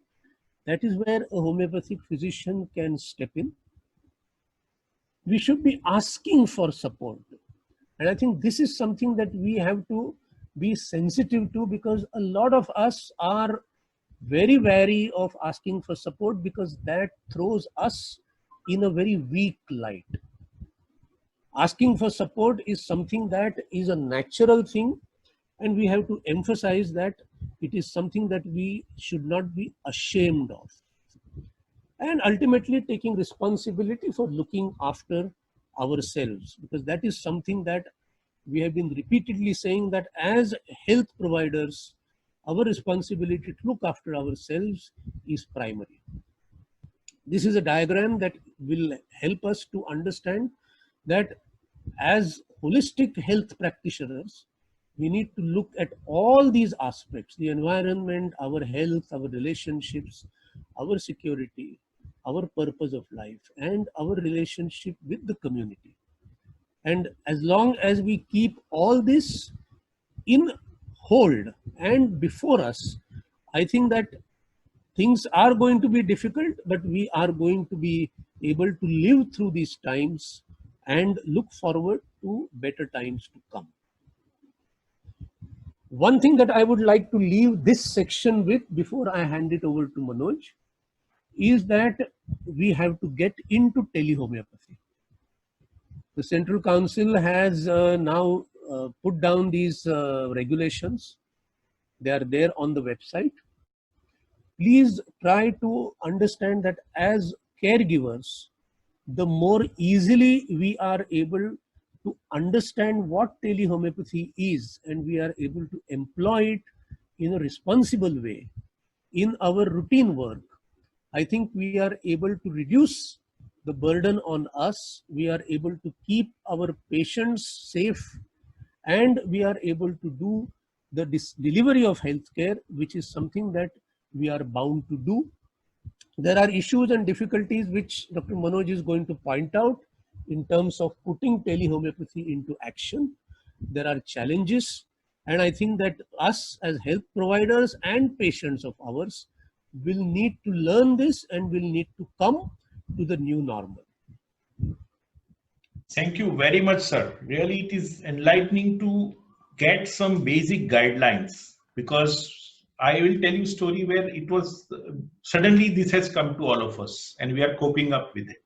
That is where a homeopathic physician can step in. We should be asking for support. And I think this is something that we have to be sensitive to, because a lot of us are very wary of asking for support, because that throws us in a very weak light. Asking for support is something that is a natural thing, and we have to emphasize that it is something that we should not be ashamed of. And ultimately taking responsibility for looking after ourselves, because that is something that we have been repeatedly saying, that as health providers, our responsibility to look after ourselves is primary. This is a diagram that will help us to understand that as holistic health practitioners, we need to look at all these aspects: the environment, our health, our relationships, our security, our purpose of life, and our relationship with the community. And as long as we keep all this in hold and before us, I think that things are going to be difficult, but we are going to be able to live through these times and look forward to better times to come. One thing that I would like to leave this section with before I hand it over to Manoj is that we have to get into telehomeopathy. The Central Council has now put down these regulations. They are there on the website. Please try to understand that as caregivers, the more easily we are able to understand what telehomeopathy is, and we are able to employ it in a responsible way in our routine work, I think we are able to reduce the burden on us, we are able to keep our patients safe, and we are able to do the delivery of healthcare, which is something that we are bound to do. There are issues and difficulties which Dr. Manoj is going to point out in terms of putting telehomeopathy into action. There are challenges, and I think that us as health providers and patients of ours will need to learn this and will need to come to the new normal. Thank you very much, sir. Really, it is enlightening to get some basic guidelines, because I will tell you a story where it was suddenly this has come to all of us and we are coping up with it.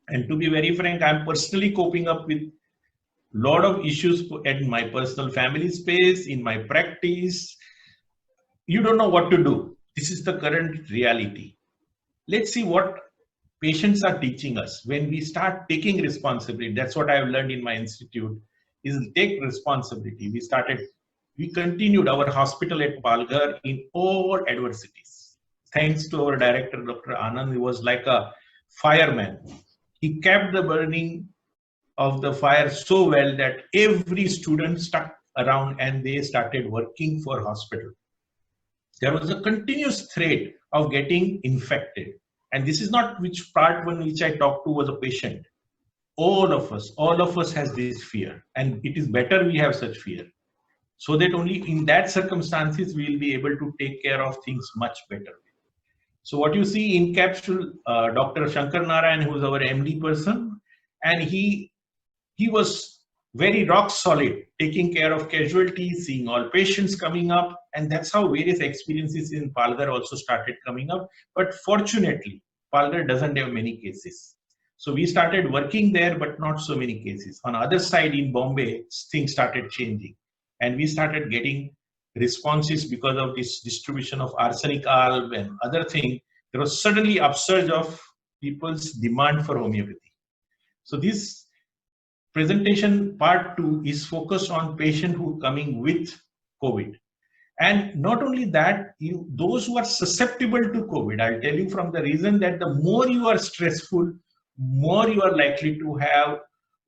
And to be very frank, I'm personally coping up with a lot of issues in my personal family space, in my practice. You don't know what to do. This is the current reality. Let's see what patients are teaching us when we start taking responsibility. That's what I've learned in my institute, is take responsibility. We continued our hospital at Palghar in all adversities. Thanks to our director, Dr. Anand, he was like a fireman. He kept the burning of the fire so well that every student stuck around and they started working for hospital. There was a continuous threat of getting infected. And this is not which part one which I talked to was a patient. All of us has this fear, and it is better we have such fear, so that only in that circumstances we will be able to take care of things much better. So what you see in capsule, Dr. Shankar Narayan, who is our MD person, and he was very rock solid, taking care of casualties, seeing all patients coming up, and that's how various experiences in Palghar also started coming up. But fortunately, Palghar doesn't have many cases. So we started working there, but not so many cases. On the other side in Bombay, things started changing, and we started getting responses because of this distribution of arsenic alb and other thing. There was suddenly upsurge of people's demand for homeopathy. So this presentation part 2 is focused on patient who coming with COVID. And not only that, those who are susceptible to COVID, I'll tell you from the reason that the more you are stressful, more you are likely to have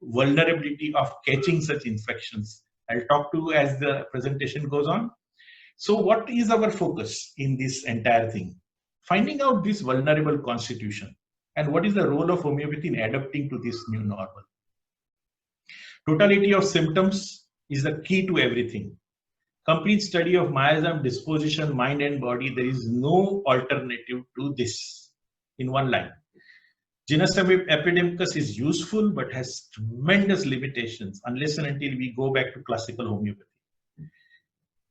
vulnerability of catching such infections. I'll talk to you as the presentation goes on. So what is our focus in this entire thing? Finding out this vulnerable constitution and what is the role of homeopathy in adapting to this new normal. Totality of symptoms is the key to everything. Complete study of miasm, disposition, mind and body. There is no alternative to this in one line. Genus epidemicus is useful but has tremendous limitations unless and until we go back to classical homeopathy.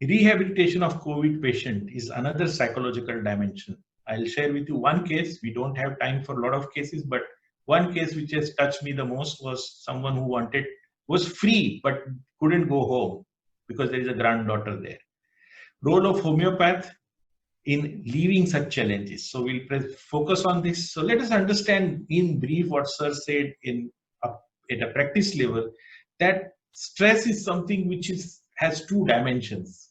Rehabilitation of COVID patient is another psychological dimension. I'll share with you one case. We don't have time for a lot of cases, but one case which has touched me the most was someone who was free but couldn't go home because there is a granddaughter there. Role of homeopath in leaving such challenges. So we'll focus on this. So let us understand in brief what Sir said at a practice level, that stress is something which has two dimensions.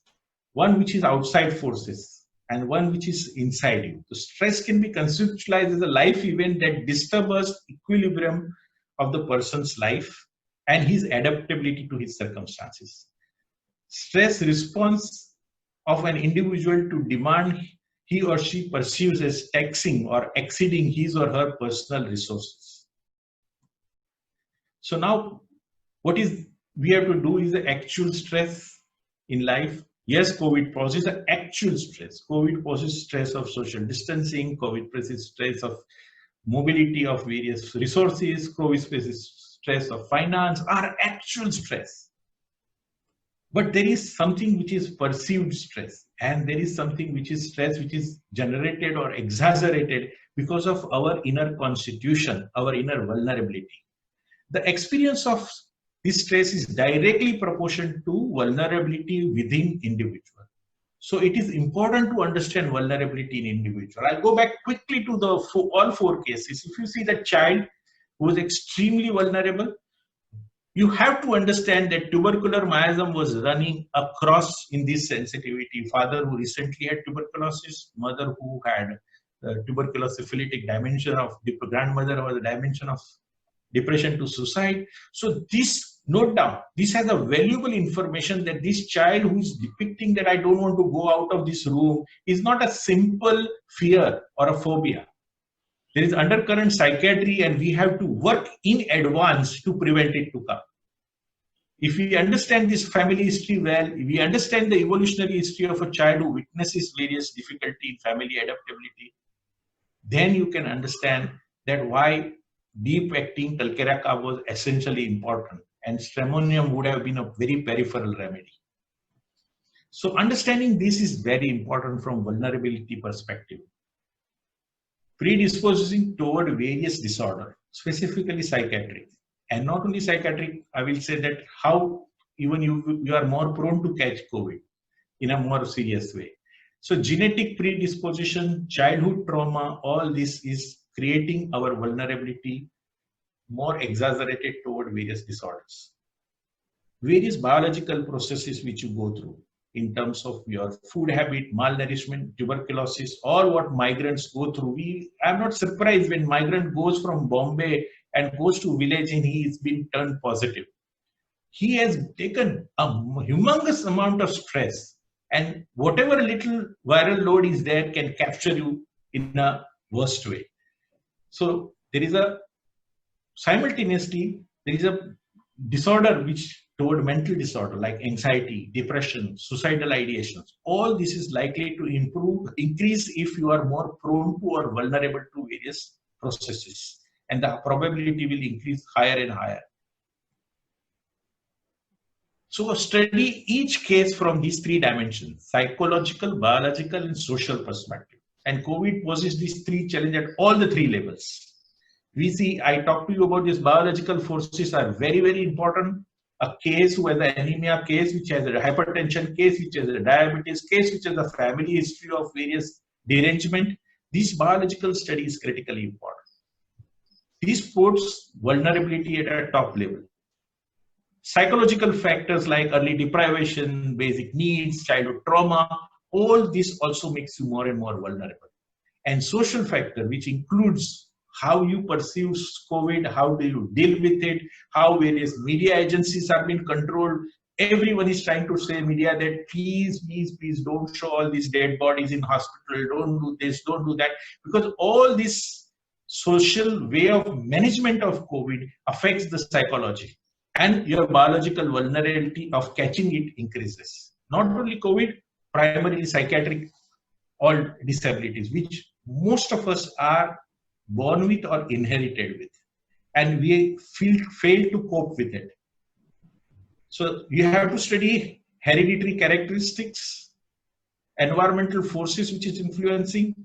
One which is outside forces and one which is inside you. The stress can be conceptualized as a life event that disturbs equilibrium of the person's life and his adaptability to his circumstances. Stress response of an individual to demand he or she perceives as taxing or exceeding his or her personal resources. So now what we have to do is the actual stress in life. Yes, COVID poses an actual stress. COVID poses stress of social distancing. COVID poses stress of mobility of various resources. COVID poses stress of finance, are actual stress. But there is something which is perceived stress, and there is something which is stress which is generated or exaggerated because of our inner constitution, our inner vulnerability. The experience of this stress is directly proportional to vulnerability within individual. So it is important to understand vulnerability in individual. I'll go back quickly to all four cases. If you see the child who is extremely vulnerable, you have to understand that tubercular miasm was running across in this sensitivity. Father who recently had tuberculosis, mother who had tuberculosyphilitic dimension of grandmother was a dimension of depression to suicide. So this, note down, this has a valuable information that this child who is depicting that I don't want to go out of this room is not a simple fear or a phobia. There is undercurrent psychiatry, and we have to work in advance to prevent it to come. If we understand this family history well, if we understand the evolutionary history of a child who witnesses various difficulty in family adaptability, then you can understand that why deep acting Talcaraca was essentially important, and stramonium would have been a very peripheral remedy. So understanding this is very important from vulnerability perspective. Predisposing toward various disorder, specifically psychiatric, and not only psychiatric, I will say that how even you are more prone to catch COVID in a more serious way. So genetic predisposition, childhood trauma, all this is creating our vulnerability more exaggerated toward various disorders. Various biological processes which you go through in terms of your food habit, malnourishment, tuberculosis, or what migrants go through. I'm not surprised when migrant goes from Bombay and goes to village and he is being turned positive. He has taken a humongous amount of stress, and whatever little viral load is there can capture you in a worst way. So there is a simultaneously, there is a disorder which toward mental disorder like anxiety, depression, suicidal ideations. All this is likely to increase if you are more prone to or vulnerable to various processes. And the probability will increase higher and higher. So study each case from these three dimensions: psychological, biological, and social perspective. And COVID poses these three challenges at all the three levels. We see, I talked to you about these biological forces are very, very important. A case who has an anemia case, which has a hypertension case, which has a diabetes case, which has a family history of various derangement. This biological study is critically important. This puts vulnerability at a top level. Psychological factors like early deprivation, basic needs, childhood trauma, all this also makes you more and more vulnerable. And social factor, which includes how you perceive COVID, how do you deal with it, how various media agencies have been controlled. Everyone is trying to say, media, that please, please, please don't show all these dead bodies in hospital, don't do this, don't do that, because all this social way of management of COVID affects the psychology, and your biological vulnerability of catching it increases. Not only COVID, primarily psychiatric, all disabilities, which most of us are born with or inherited with, and we fail to cope with it. So you have to study hereditary characteristics, environmental forces which is influencing,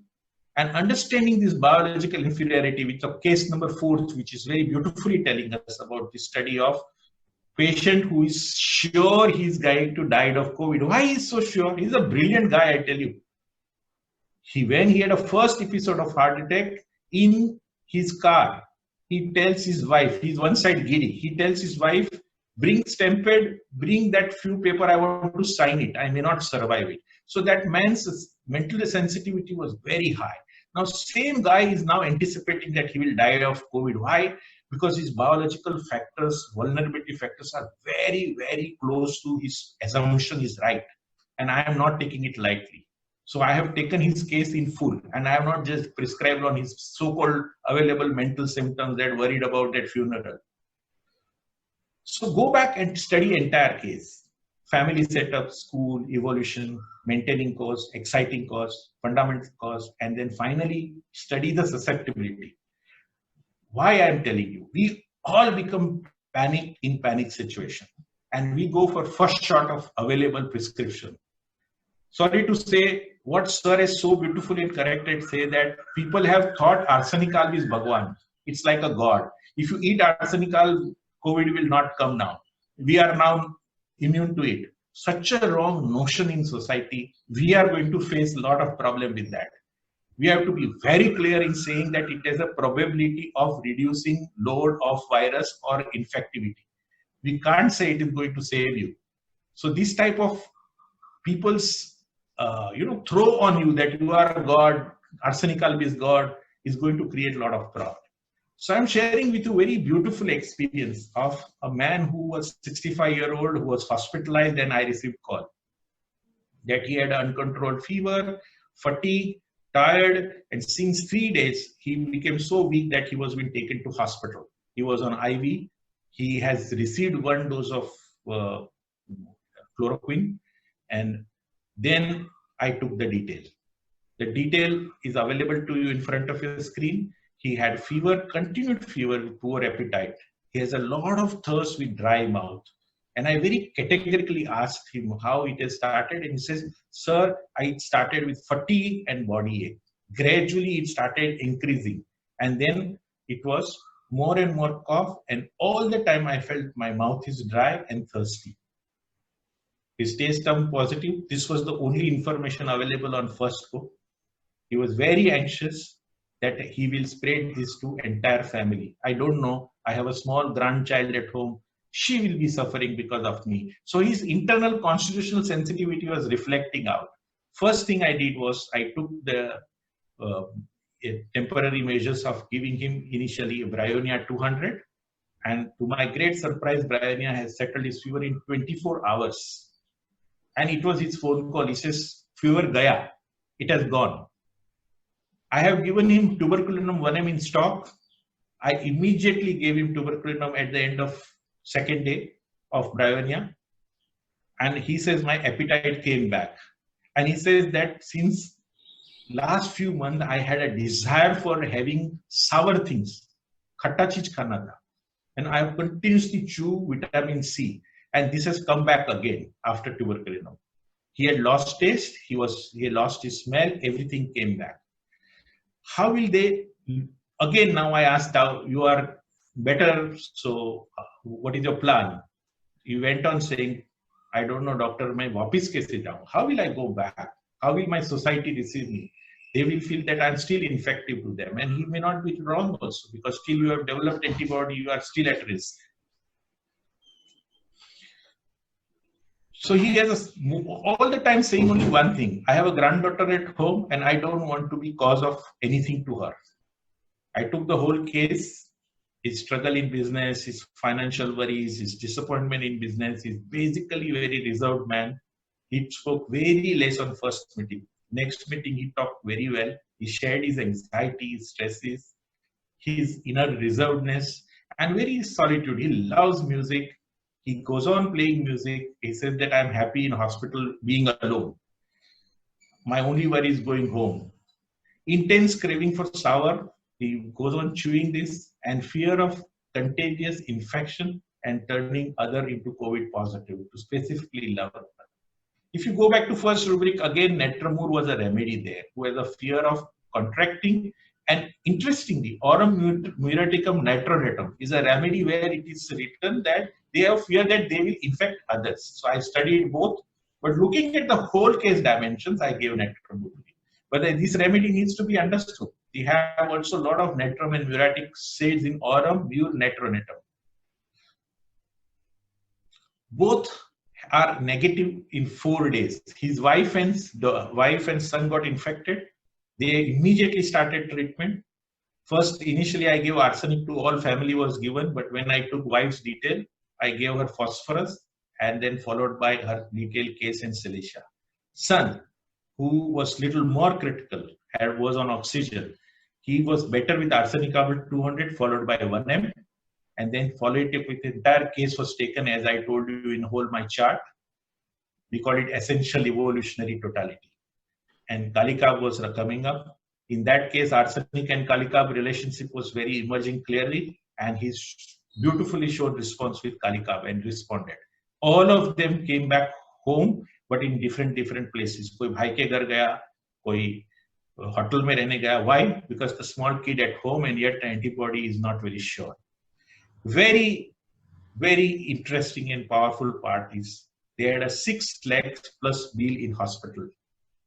and understanding this biological inferiority, which of case number 4, which is very beautifully telling us about the study of patient who is sure he's going to die of COVID. Why is so sure? He's a brilliant guy, I tell you. When he had a first episode of heart attack, in his car, he tells his wife, he's one side giddy, he tells his wife, bring stamp pad, bring that few paper, I want to sign it, I may not survive it. So that man's mental sensitivity was very high. Now same guy is now anticipating that he will die of COVID. Why? Because his biological factors, vulnerability factors are very, very close to his assumption is right. And I am not taking it lightly. So I have taken his case in full, and I have not just prescribed on his so-called available mental symptoms that worried about that funeral. So go back and study entire case. Family setup, school, evolution, maintaining cause, exciting cause, fundamental cause, and then finally study the susceptibility. Why I am telling you, we all become panic in panic situation, and we go for first shot of available prescription. Sorry to say, what sir is so beautifully and corrected, say that people have thought arsenic alb is Bhagwan. It's like a god. If you eat arsenic alb, COVID will not come now. We are now immune to it. Such a wrong notion in society. We are going to face a lot of problem with that. We have to be very clear in saying that it has a probability of reducing load of virus or infectivity. We can't say it is going to save you. So this type of people's throw on you that you are God, arsenic alb is God, is going to create a lot of problem. So I'm sharing with you a very beautiful experience of a man who was 65-year-old, who was hospitalized, and I received call that he had uncontrolled fever, fatigue, tired, and since 3 days, he became so weak that he was being taken to hospital. He was on IV. He has received 1 dose of chloroquine, and then I took the detail. The detail is available to you in front of your screen. He had fever, continued fever with poor appetite. He has a lot of thirst with dry mouth. And I very categorically asked him how it has started. And he says, sir, I started with fatigue and body ache. Gradually, it started increasing. And then it was more and more cough. And all the time I felt my mouth is dry and thirsty. His test turned positive. This was the only information available on first go. He was very anxious that he will spread this to entire family. I don't know. I have a small grandchild at home. She will be suffering because of me. So his internal constitutional sensitivity was reflecting out. First thing I did was I took the temporary measures of giving him initially Bryonia 200. And to my great surprise, Bryonia has settled his fever in 24 hours. And it was his phone call. He says, fever gaya. It has gone. I have given him tuberculinum 1M in stock. I immediately gave him tuberculinum at the end of second day of bryonia. And he says my appetite came back. And he says that since last few months, I had a desire for having sour things. Khatta cheez khana tha. And I have continuously chew vitamin C. And this has come back again after tuberculinum. He had lost taste, he had lost his smell, everything came back. How will they, again now I asked, you are better, so what is your plan? He went on saying, I don't know doctor, मैं वापिस कैसे जाऊं? How will I go back? How will my society receive me? They will feel that I'm still infective to them, and he may not be wrong also, because still you have developed antibody, you are still at risk. So he has all the time saying only one thing: I have a granddaughter at home, and I don't want to be cause of anything to her. I took the whole case, his struggle in business, his financial worries, his disappointment in business. He's basically a very reserved man. He spoke very less on first meeting. Next meeting, he talked very well. He shared his anxiety, his stresses, his inner reservedness, and very solitude. He loves music. He goes on playing music. He says that I'm happy in hospital being alone. My only worry is going home. Intense craving for sour. He goes on chewing this, and fear of contagious infection and turning other into COVID positive, to specifically love. If you go back to first rubric, again, Netramur was a remedy there, who has a fear of contracting. And interestingly, Aurum muriaticum nitroretum is a remedy where it is written that they have fear that they will infect others. So I studied both, but looking at the whole case dimensions, I gave Netramur. But this remedy needs to be understood. We have also a lot of natrum and muriatic seeds in Aurum mur nitronetum. Both are negative in 4 days. His wife and son got infected. They immediately started treatment. First, initially I gave arsenic to all family was given, but when I took wife's detail, I gave her phosphorus and then followed by her detailed case in Silesia. Son, who was little more critical, was on oxygen. He was better with arsenic 200 followed by 1M, and then followed it with the entire case was taken as I told you in whole my chart. We call it essential evolutionary totality. And Kalikab was coming up. In that case, arsenic and Kalikab relationship was very emerging clearly, and he beautifully showed response with Kalikab and responded. All of them came back home, but in different places. Koi bhai ke ghar gaya, koi hotel mein rehne gaya. Why? Because the small kid at home, and yet the antibody is not very sure. Very, very interesting and powerful part is they had a 6 lakhs plus bill in hospital.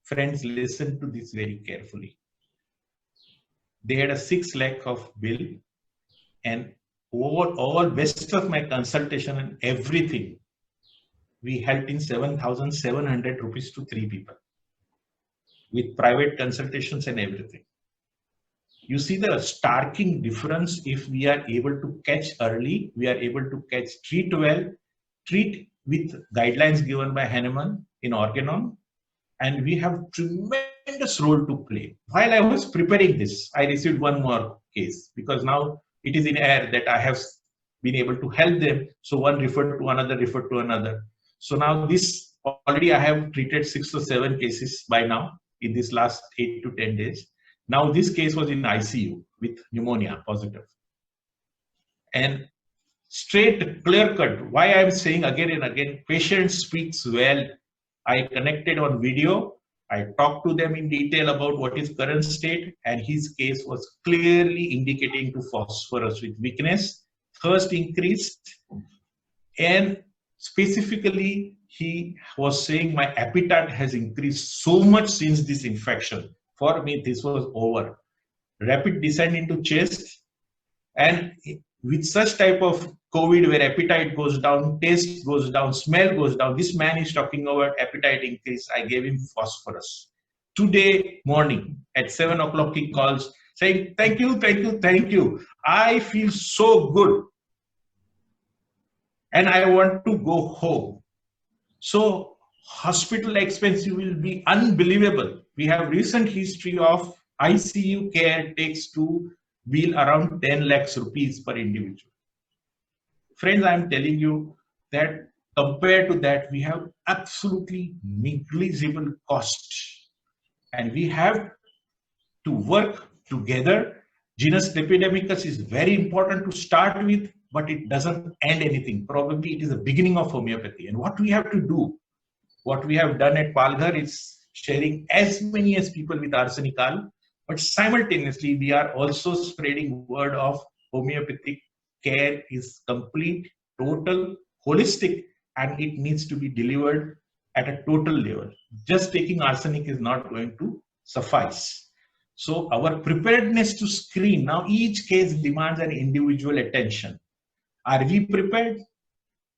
Friends, listen to this very carefully. They had a 6 lakh of bill, and all best of my consultation and everything, we helped in 7,700 rupees to 3 people with private consultations and everything. You see the starking difference. If we are able to catch early, we are able to treat well, treat with guidelines given by Hahnemann in Organon, and we have tremendous role to play. While I was preparing this, I received one more case, because now it is in air that I have been able to help them. So one referred to another. So now this, already I have treated 6 or 7 cases by now in this last 8 to 10 days. Now this case was in ICU with pneumonia positive. And straight, clear cut, why I am saying again and again, patient speaks well. I connected on video. I talked to them in detail about what is current state, and his case was clearly indicating to phosphorus with weakness, thirst increased, and specifically he was saying my appetite has increased so much since this infection. For me, this was over. Rapid descent into chest, and with such type of COVID where appetite goes down, taste goes down, smell goes down, this man is talking about appetite increase. I gave him phosphorus. Today morning at 7 o'clock he calls saying, thank you. I feel so good and I want to go home. So hospital expense will be unbelievable. We have recent history of ICU care takes to bill around 10 lakhs rupees per individual. Friends, I'm telling you that compared to that, we have absolutely negligible cost, and we have to work together. Genus Lepidemicus is very important to start with, but it doesn't end anything. Probably it is the beginning of homeopathy. And what we have to do, what we have done at Palghar is sharing as many as people with Arsenicol, but simultaneously we are also spreading word of homeopathic care is complete, total, holistic, and it needs to be delivered at a total level. Just taking arsenic is not going to suffice. So our preparedness to screen, now each case demands an individual attention. Are we prepared?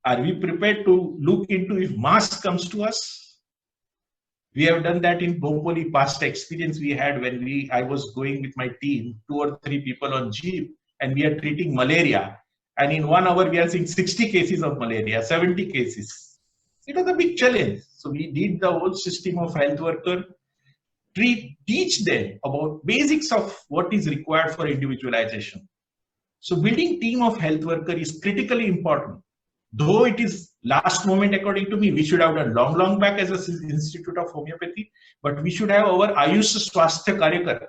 Are we prepared to look into if mass comes to us? We have done that in Bhopali. Past experience we had when I was going with my team, 2 or 3 people on jeep, and we are treating malaria. And in 1 hour, we are seeing 60 cases of malaria, 70 cases. It was a big challenge. So we did the whole system of health worker, teach them about basics of what is required for individualization. So building team of health worker is critically important. Though it is last moment, according to me, we should have done long back as an Institute of Homeopathy, but we should have our Ayush Swasthya Karyakar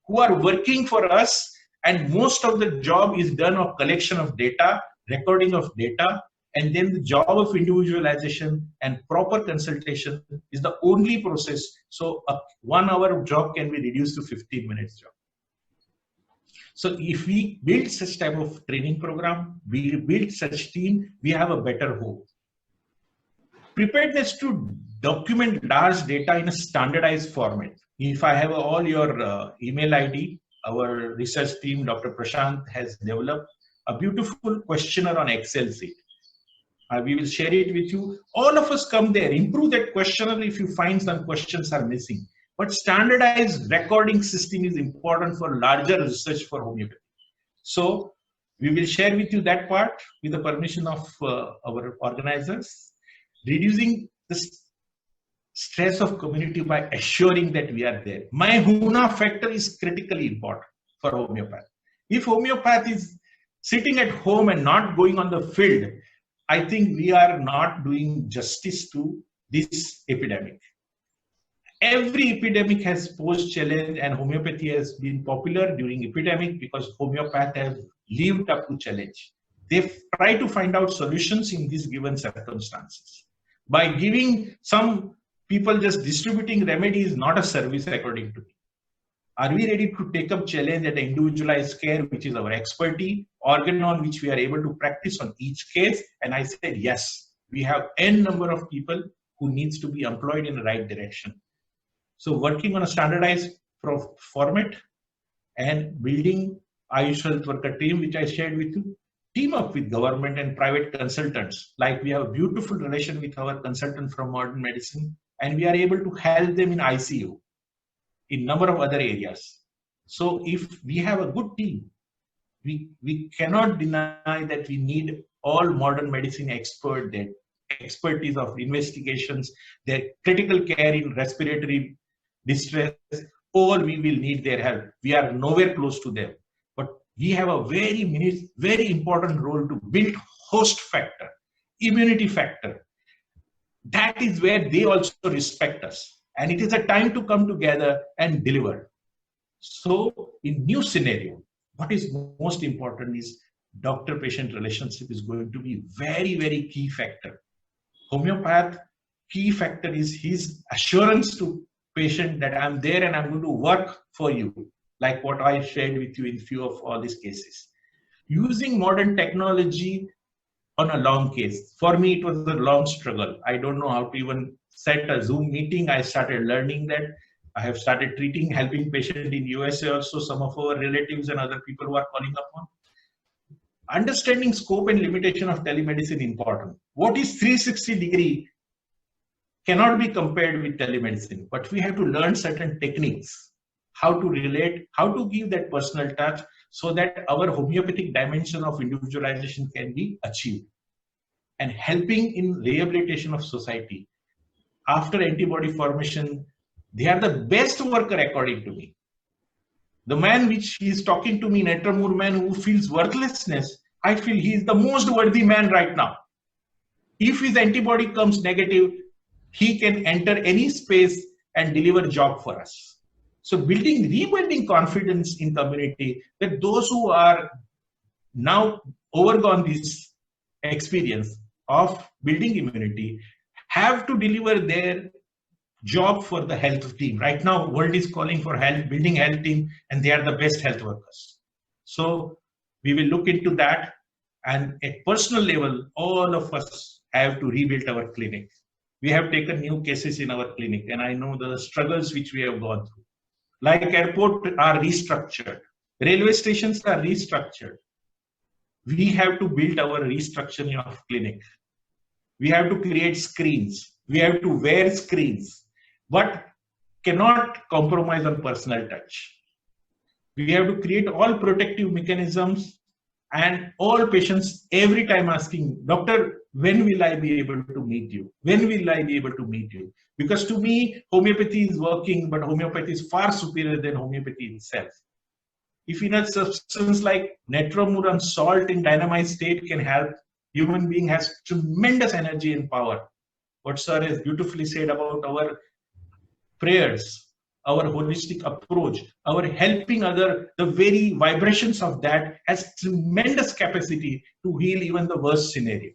who are working for us, and most of the job is done of collection of data, recording of data, and then the job of individualization and proper consultation is the only process. So a 1 hour job can be reduced to 15 minutes job. So if we build such type of training program, we build such team, we have a better hope. Preparedness to document large data in a standardized format. If I have all your email ID, our research team, Dr. Prashant, has developed a beautiful questionnaire on Excel sheet. We will share it with you. All of us come there, improve that questionnaire if you find some questions are missing. But standardized recording system is important for larger research for homeopathy. So we will share with you that part with the permission of our organizers. Reducing the stress of community by assuring that we are there. My Huna factor is critically important for homeopath. If homeopath is sitting at home and not going on the field, I think we are not doing justice to this epidemic. Every epidemic has posed challenge, and homeopathy has been popular during epidemic because homeopaths have lived up to challenge. They try to find out solutions in these given circumstances. By giving some people just distributing remedy is not a service according to me. Are we ready to take up challenge at individualized care, which is our expertise, organ on which we are able to practice on each case? And I said, yes, we have n number of people who needs to be employed in the right direction. So working on a standardized format and building Ayush Health Worker team, which I shared with you, team up with government and private consultants. Like we have a beautiful relation with our consultant from modern medicine, and we are able to help them in ICU, in number of other areas. So if we have a good team, we cannot deny that we need all modern medicine expert, their expertise of investigations, their critical care in respiratory distress, all we will need their help. We are nowhere close to them. But we have a very important role to build host factor, immunity factor. That is where they also respect us. And it is a time to come together and deliver. So in new scenario, what is most important is doctor-patient relationship is going to be very key factor. Homeopath, key factor is his assurance to patient that I'm there and I'm going to work for you, like what I shared with you in few of all these cases. Using modern technology on a long case. For me, it was a long struggle. I don't know how to even set a Zoom meeting. I started learning that. I have started helping patients in USA also, some of our relatives and other people who are calling upon. Understanding scope and limitation of telemedicine important. What is 360-degree cannot be compared with telemedicine, but we have to learn certain techniques, how to relate, how to give that personal touch so that our homeopathic dimension of individualization can be achieved. And helping in rehabilitation of society. After antibody formation, they are the best worker according to me. The man which he is talking to me, Netramur man who feels worthlessness, I feel he is the most worthy man right now. If his antibody comes negative, he can enter any space and deliver job for us. So rebuilding confidence in community, that those who are now overgone this experience of building immunity have to deliver their job for the health team. Right now, world is calling for building health team, and they are the best health workers. So we will look into that, and at personal level, all of us have to rebuild our clinic. We have taken new cases in our clinic, and I know the struggles which we have gone through. Like airport are restructured, railway stations are restructured. We have to build our restructuring of clinic. We have to create screens. We have to wear screens, but cannot compromise on personal touch. We have to create all protective mechanisms, and all patients every time asking, doctor, when will I be able to meet you? When will I be able to meet you? Because to me, homeopathy is working, but homeopathy is far superior than homeopathy itself. If in a substance like Netromuran salt in dynamite state can help, human being has tremendous energy and power. What sir has beautifully said about our prayers, our holistic approach, our helping other, the very vibrations of that has tremendous capacity to heal even the worst scenario.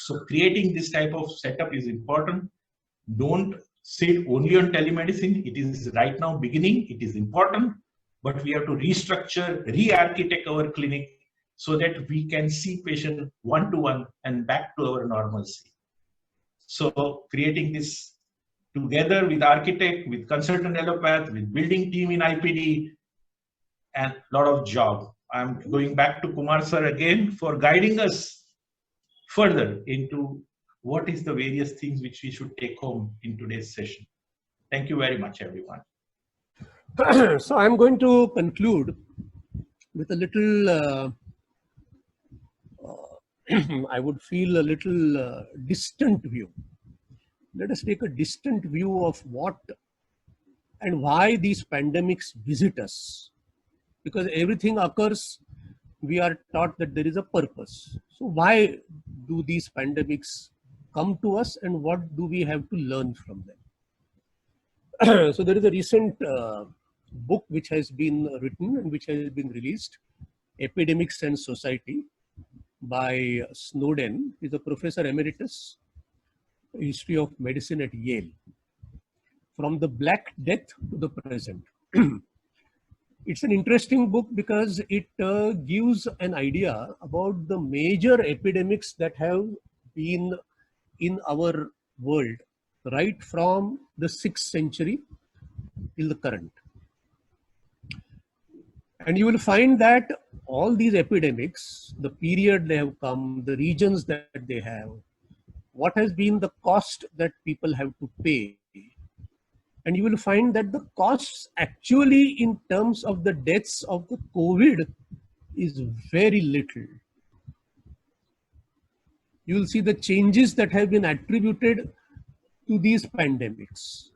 So creating this type of setup is important. Don't sit only on telemedicine. It is right now beginning. It is important, but we have to restructure, re-architect our clinic so that we can see patient one-to-one and back to our normalcy. So creating this together with architect, with consultant allopath, with building team in IPD, and a lot of job. I'm going back to Kumar sir again for guiding us further into what is the various things which we should take home in today's session. Thank you very much, everyone. So I'm going to conclude with a little, I would feel a little distant view. Let us take a distant view of what and why these pandemics visit us. Because everything occurs, we are taught that there is a purpose. So why do these pandemics come to us, and what do we have to learn from them? So there is a recent book which has been written and which has been released, Epidemics and Society, by Snowden. He's a professor emeritus, history of medicine at Yale. From the Black Death to the present. It's an interesting book because it gives an idea about the major epidemics that have been in our world right from the 6th century till the current. And you will find that all these epidemics, the period they have come, the regions that they have, what has been the cost that people have to pay. And you will find that the costs actually in terms of the deaths of the COVID is very little. You will see the changes that have been attributed to these pandemics.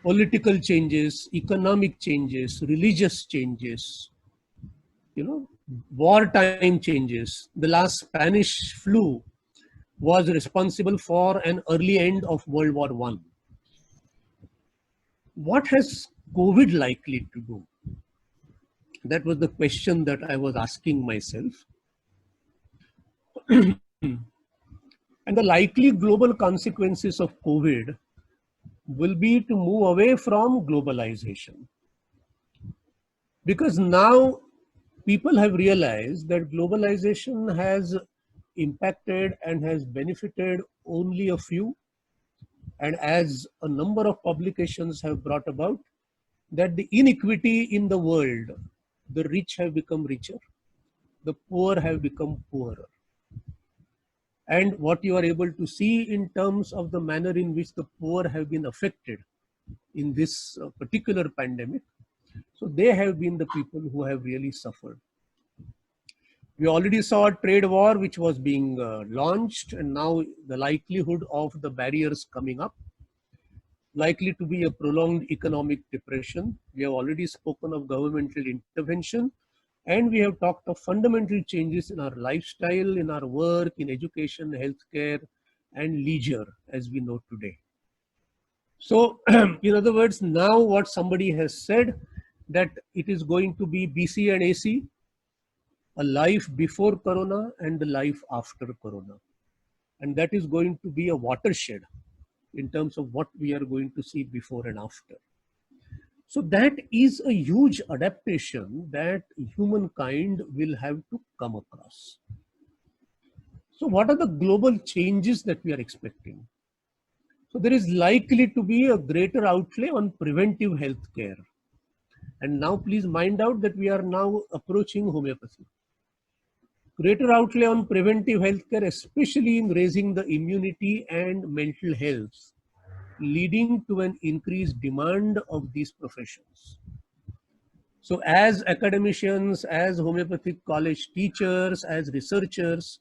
Political changes, economic changes, religious changes, wartime changes. The last Spanish flu was responsible for an early end of World War I. What has COVID likely to do? That was the question that I was asking myself. And the likely global consequences of COVID will be to move away from globalization. Because now people have realized that globalization has impacted and has benefited only a few. And as a number of publications have brought about, that the inequity in the world, the rich have become richer, the poor have become poorer. And what you are able to see in terms of the manner in which the poor have been affected in this particular pandemic, so they have been the people who have really suffered. We already saw a trade war which was being launched, and now the likelihood of the barriers coming up. likely to be a prolonged economic depression. We have already spoken of governmental intervention, and we have talked of fundamental changes in our lifestyle, in our work, in education, healthcare, and leisure, as we know today. So, in other words, now what somebody has said, that it is going to be BC and AC, a life before Corona and a life after Corona. And that is going to be a watershed in terms of what we are going to see before and after. So that is a huge adaptation that humankind will have to come across. So what are the global changes that we are expecting? So there is likely to be a greater outlay on preventive health care. And now please mind out that we are now approaching homeopathy. Greater outlay on preventive healthcare, especially in raising the immunity and mental health, leading to an increased demand of these professions. So as academicians, as homeopathic college teachers, as researchers,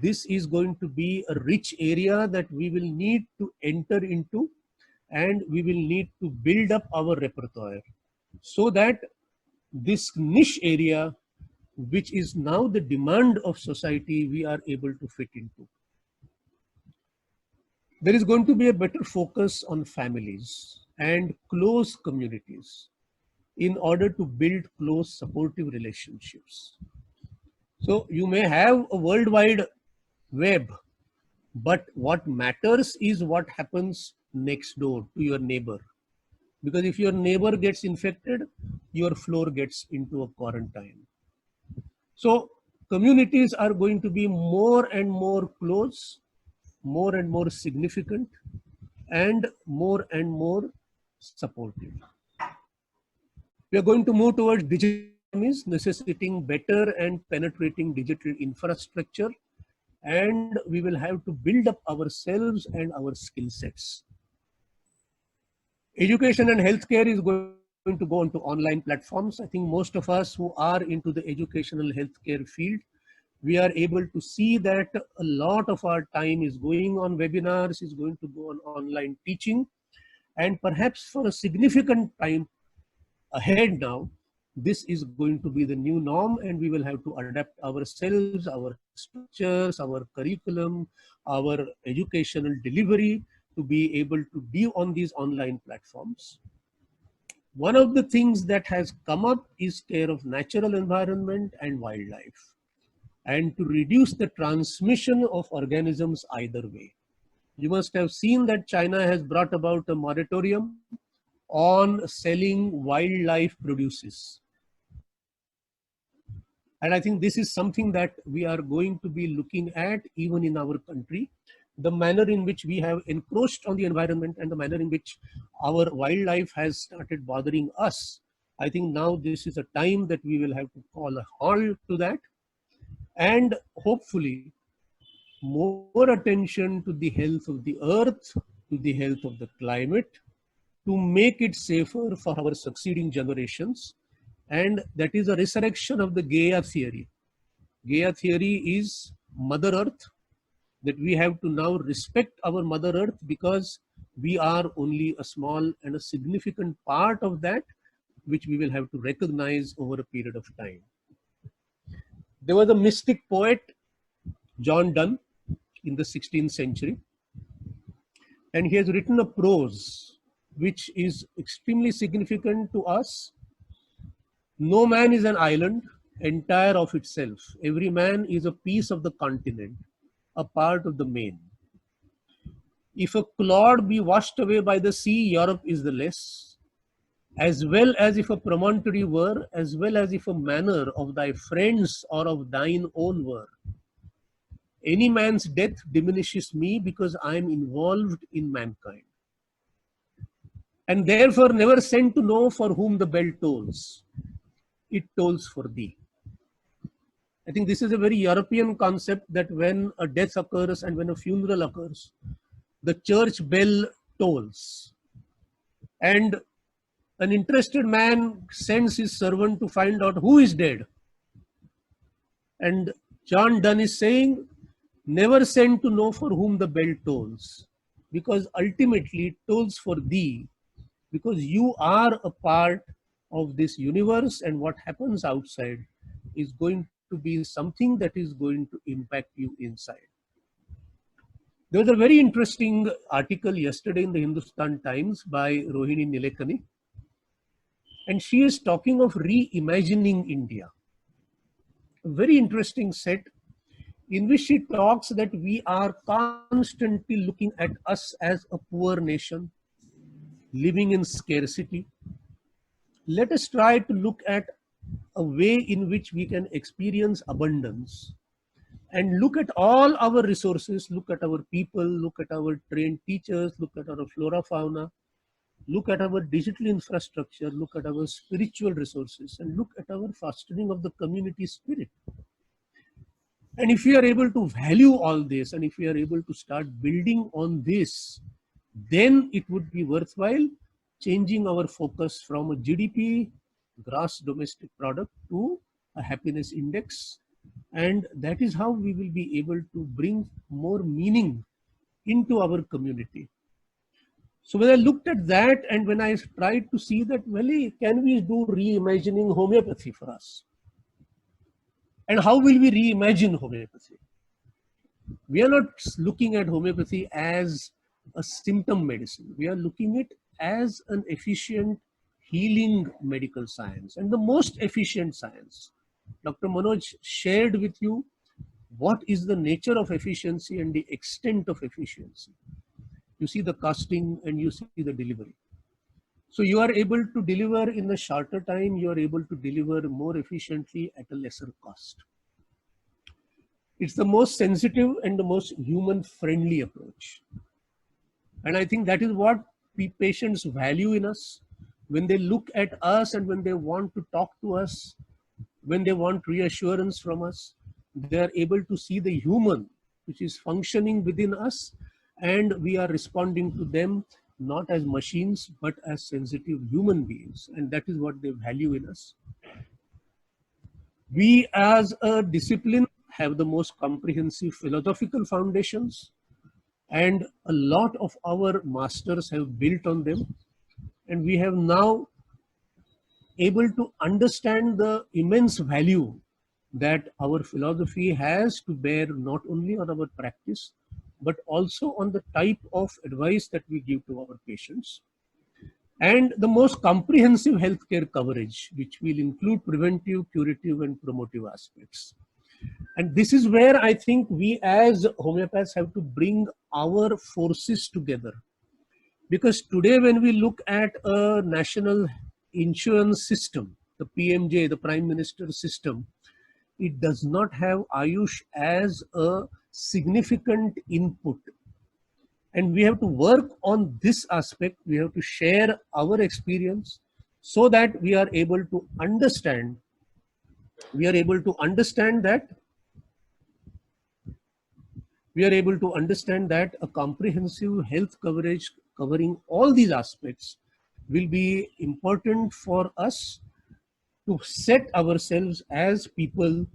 this is going to be a rich area that we will need to enter into, and we will need to build up our repertoire so that this niche area, which is now the demand of society, we are able to fit into. There is going to be a better focus on families and close communities in order to build close supportive relationships. So you may have a worldwide web, but what matters is what happens next door to your neighbor. Because if your neighbor gets infected, your floor gets into a quarantine. So communities are going to be more and more close, more and more significant, and more supportive. We are going to move towards digital economies, necessitating better and penetrating digital infrastructure, and we will have to build up ourselves and our skill sets. Education and healthcare is going to go onto online platforms. I think most of us who are into the educational healthcare field, we are able to see that a lot of our time is going on webinars, is going to go on online teaching, and perhaps for a significant time ahead now, this is going to be the new norm, and we will have to adapt ourselves, our structures, our curriculum, our educational delivery to be able to be on these online platforms. One of the things that has come up is care of natural environment and wildlife, and to reduce the transmission of organisms either way. You must have seen that China has brought about a moratorium on selling wildlife produces. And I think this is something that we are going to be looking at even in our country. The manner in which we have encroached on the environment and the manner in which our wildlife has started bothering us. I think now this is a time that we will have to call a halt to that, and hopefully more attention to the health of the earth, to the health of the climate, to make it safer for our succeeding generations. And that is a resurrection of the Gaia theory. Gaia theory is Mother Earth, that we have to now respect our Mother Earth because we are only a small and a significant part of that, which we will have to recognize over a period of time. There was a mystic poet, John Donne, in the 16th century, and he has written a prose which is extremely significant to us. No man is an island entire of itself. Every man is a piece of the continent, a part of the main. If a clod be washed away by the sea, Europe is the less, as well as if a promontory were, as well as if a manor of thy friends or of thine own were. Any man's death diminishes me because I am involved in mankind. And therefore never send to know for whom the bell tolls. It tolls for thee. I think this is a very European concept, that when a death occurs and when a funeral occurs, the church bell tolls. And an interested man sends his servant to find out who is dead. And John Donne is saying, never send to know for whom the bell tolls. because ultimately it tolls for thee, because you are a part of this universe, and what happens outside is going to be something that is going to impact you inside. There was a very interesting article yesterday in the Hindustan Times by Rohini Nilekani, and she is talking of reimagining India. A very interesting set in which she talks that we are constantly looking at us as a poor nation, living in scarcity. Let us try to look at a way in which we can experience abundance and look at all our resources, look at our people, look at our trained teachers, look at our flora fauna, look at our digital infrastructure, look at our spiritual resources, and look at our fostering of the community spirit. And if we are able to value all this, and if we are able to start building on this, then it would be worthwhile changing our focus from a GDP, gross domestic product, to a happiness index. And that is how we will be able to bring more meaning into our community. So when I looked at that, and when I tried to see that, well, can we do reimagining homeopathy for us? And how will we reimagine homeopathy? We are not looking at homeopathy as a symptom medicine. We are looking at it as an efficient healing medical science, and the most efficient science. Dr. Manoj shared with you what is the nature of efficiency and the extent of efficiency. You see the casting and you see the delivery. So you are able to deliver in a shorter time, you are able to deliver more efficiently at a lesser cost. It's the most sensitive and the most human-friendly approach. And I think that is what patients value in us. When they look at us and when they want to talk to us, when they want reassurance from us, they are able to see the human which is functioning within us, and we are responding to them not as machines but as sensitive human beings, and that is what they value in us. We as a discipline have the most comprehensive philosophical foundations, and a lot of our masters have built on them, and we have now able to understand the immense value that our philosophy has to bear not only on our practice but also on the type of advice that we give to our patients, and the most comprehensive healthcare coverage, which will include preventive, curative, and promotive aspects. And this is where I think we as homeopaths have to bring our forces together. Because today when we look at a national insurance system, the PMJ, the Prime Minister's system, it does not have Ayush as a significant input. And we have to work on this aspect. We have to share our experience so that we are able to understand. We are able to understand that a comprehensive health coverage covering all these aspects will be important for us to set ourselves as people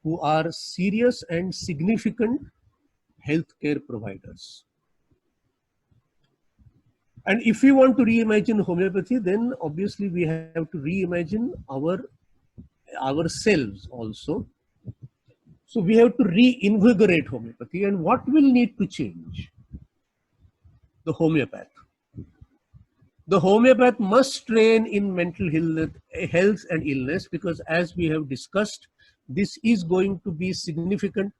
who are serious and significant healthcare providers. And if we want to reimagine homeopathy, then obviously we have to reimagine ourselves also. So we have to reinvigorate homeopathy. And what will need to change? The homeopath. The homeopath must train in mental health and illness, because as we have discussed, this is going to be significant.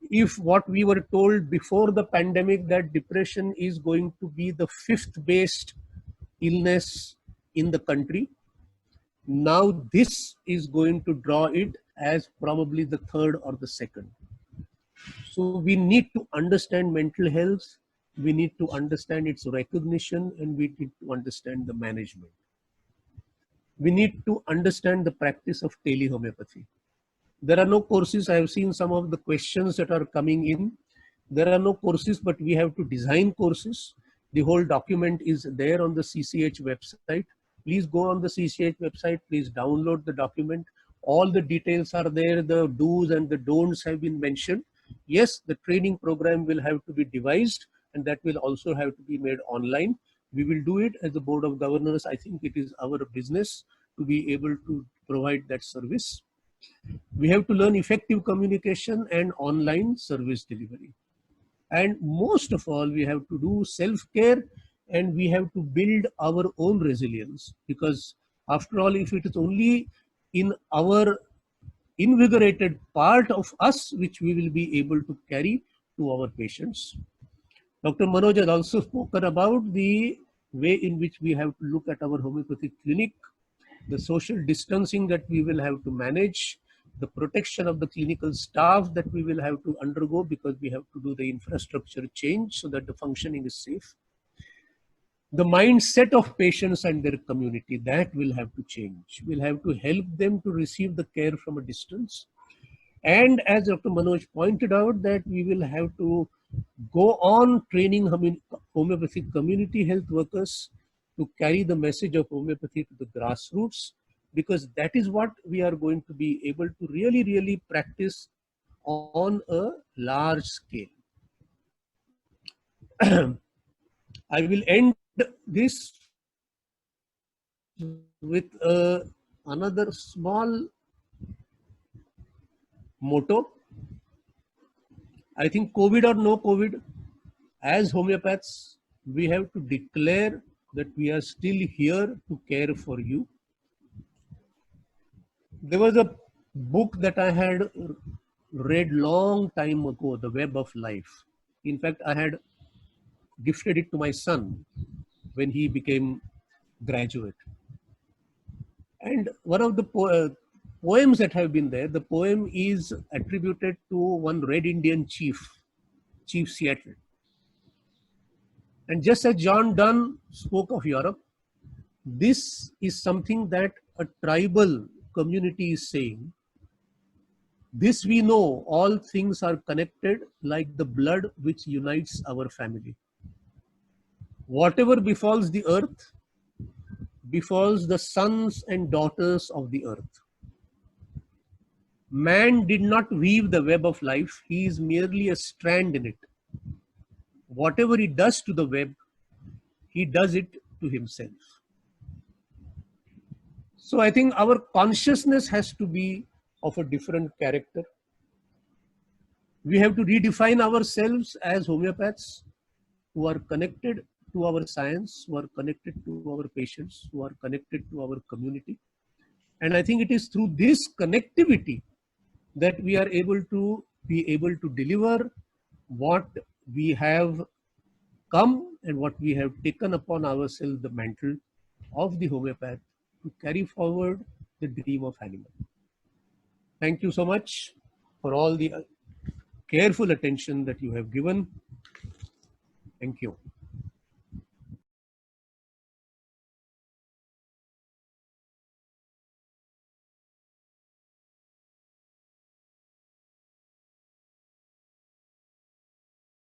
If what we were told before the pandemic that depression is going to be the 5th best illness in the country, now this is going to draw it as probably the 3rd or the 2nd. So we need to understand mental health, we need to understand its recognition, and we need to understand the management. We need to understand the practice of telehomeopathy. There are no courses. I have seen some of the questions that are coming in. There are no courses, but we have to design courses. The whole document is there on the CCH website. Please go on the CCH website. Please download the document. All the details are there. The do's and the don'ts have been mentioned. Yes, the training program will have to be devised, and that will also have to be made online. We will do it as the Board of Governors. I think it is our business to be able to provide that service. We have to learn effective communication and online service delivery. And most of all, we have to do self-care, and we have to build our own resilience, because after all, if it is only in our invigorated part of us which we will be able to carry to our patients. Dr. Manoj has also spoken about the way in which we have to look at our homeopathic clinic, the social distancing that we will have to manage, the protection of the clinical staff that we will have to undergo because we have to do the infrastructure change so that the functioning is safe. The mindset of patients and their community, that will have to change. We'll have to help them to receive the care from a distance. And as Dr. Manoj pointed out, that we will have to go on training homeopathic community health workers to carry the message of homeopathy to the grassroots, because that is what we are going to be able to really practice on a large scale. I will end this with another small motto. I think COVID or no COVID, as homeopaths, we have to declare that we are still here to care for you. There was a book that I had read long time ago, The Web of Life. In fact, I had gifted it to my son when he became graduate. And one of the poems that have been there, the poem is attributed to one Red Indian chief, Chief Seattle. And just as John Donne spoke of Europe, this is something that a tribal community is saying. This we know, all things are connected like the blood which unites our family. Whatever befalls the earth, befalls the sons and daughters of the earth. Man did not weave the web of life, he is merely a strand in it. Whatever he does to the web, he does it to himself. So I think our consciousness has to be of a different character. We have to redefine ourselves as homeopaths who are connected to our science, who are connected to our patients, who are connected to our community. And I think it is through this connectivity that we are able to deliver what we have come and what we have taken upon ourselves, the mantle of the homeopath, to carry forward the dream of animal. Thank you so much for all the careful attention that you have given. Thank you.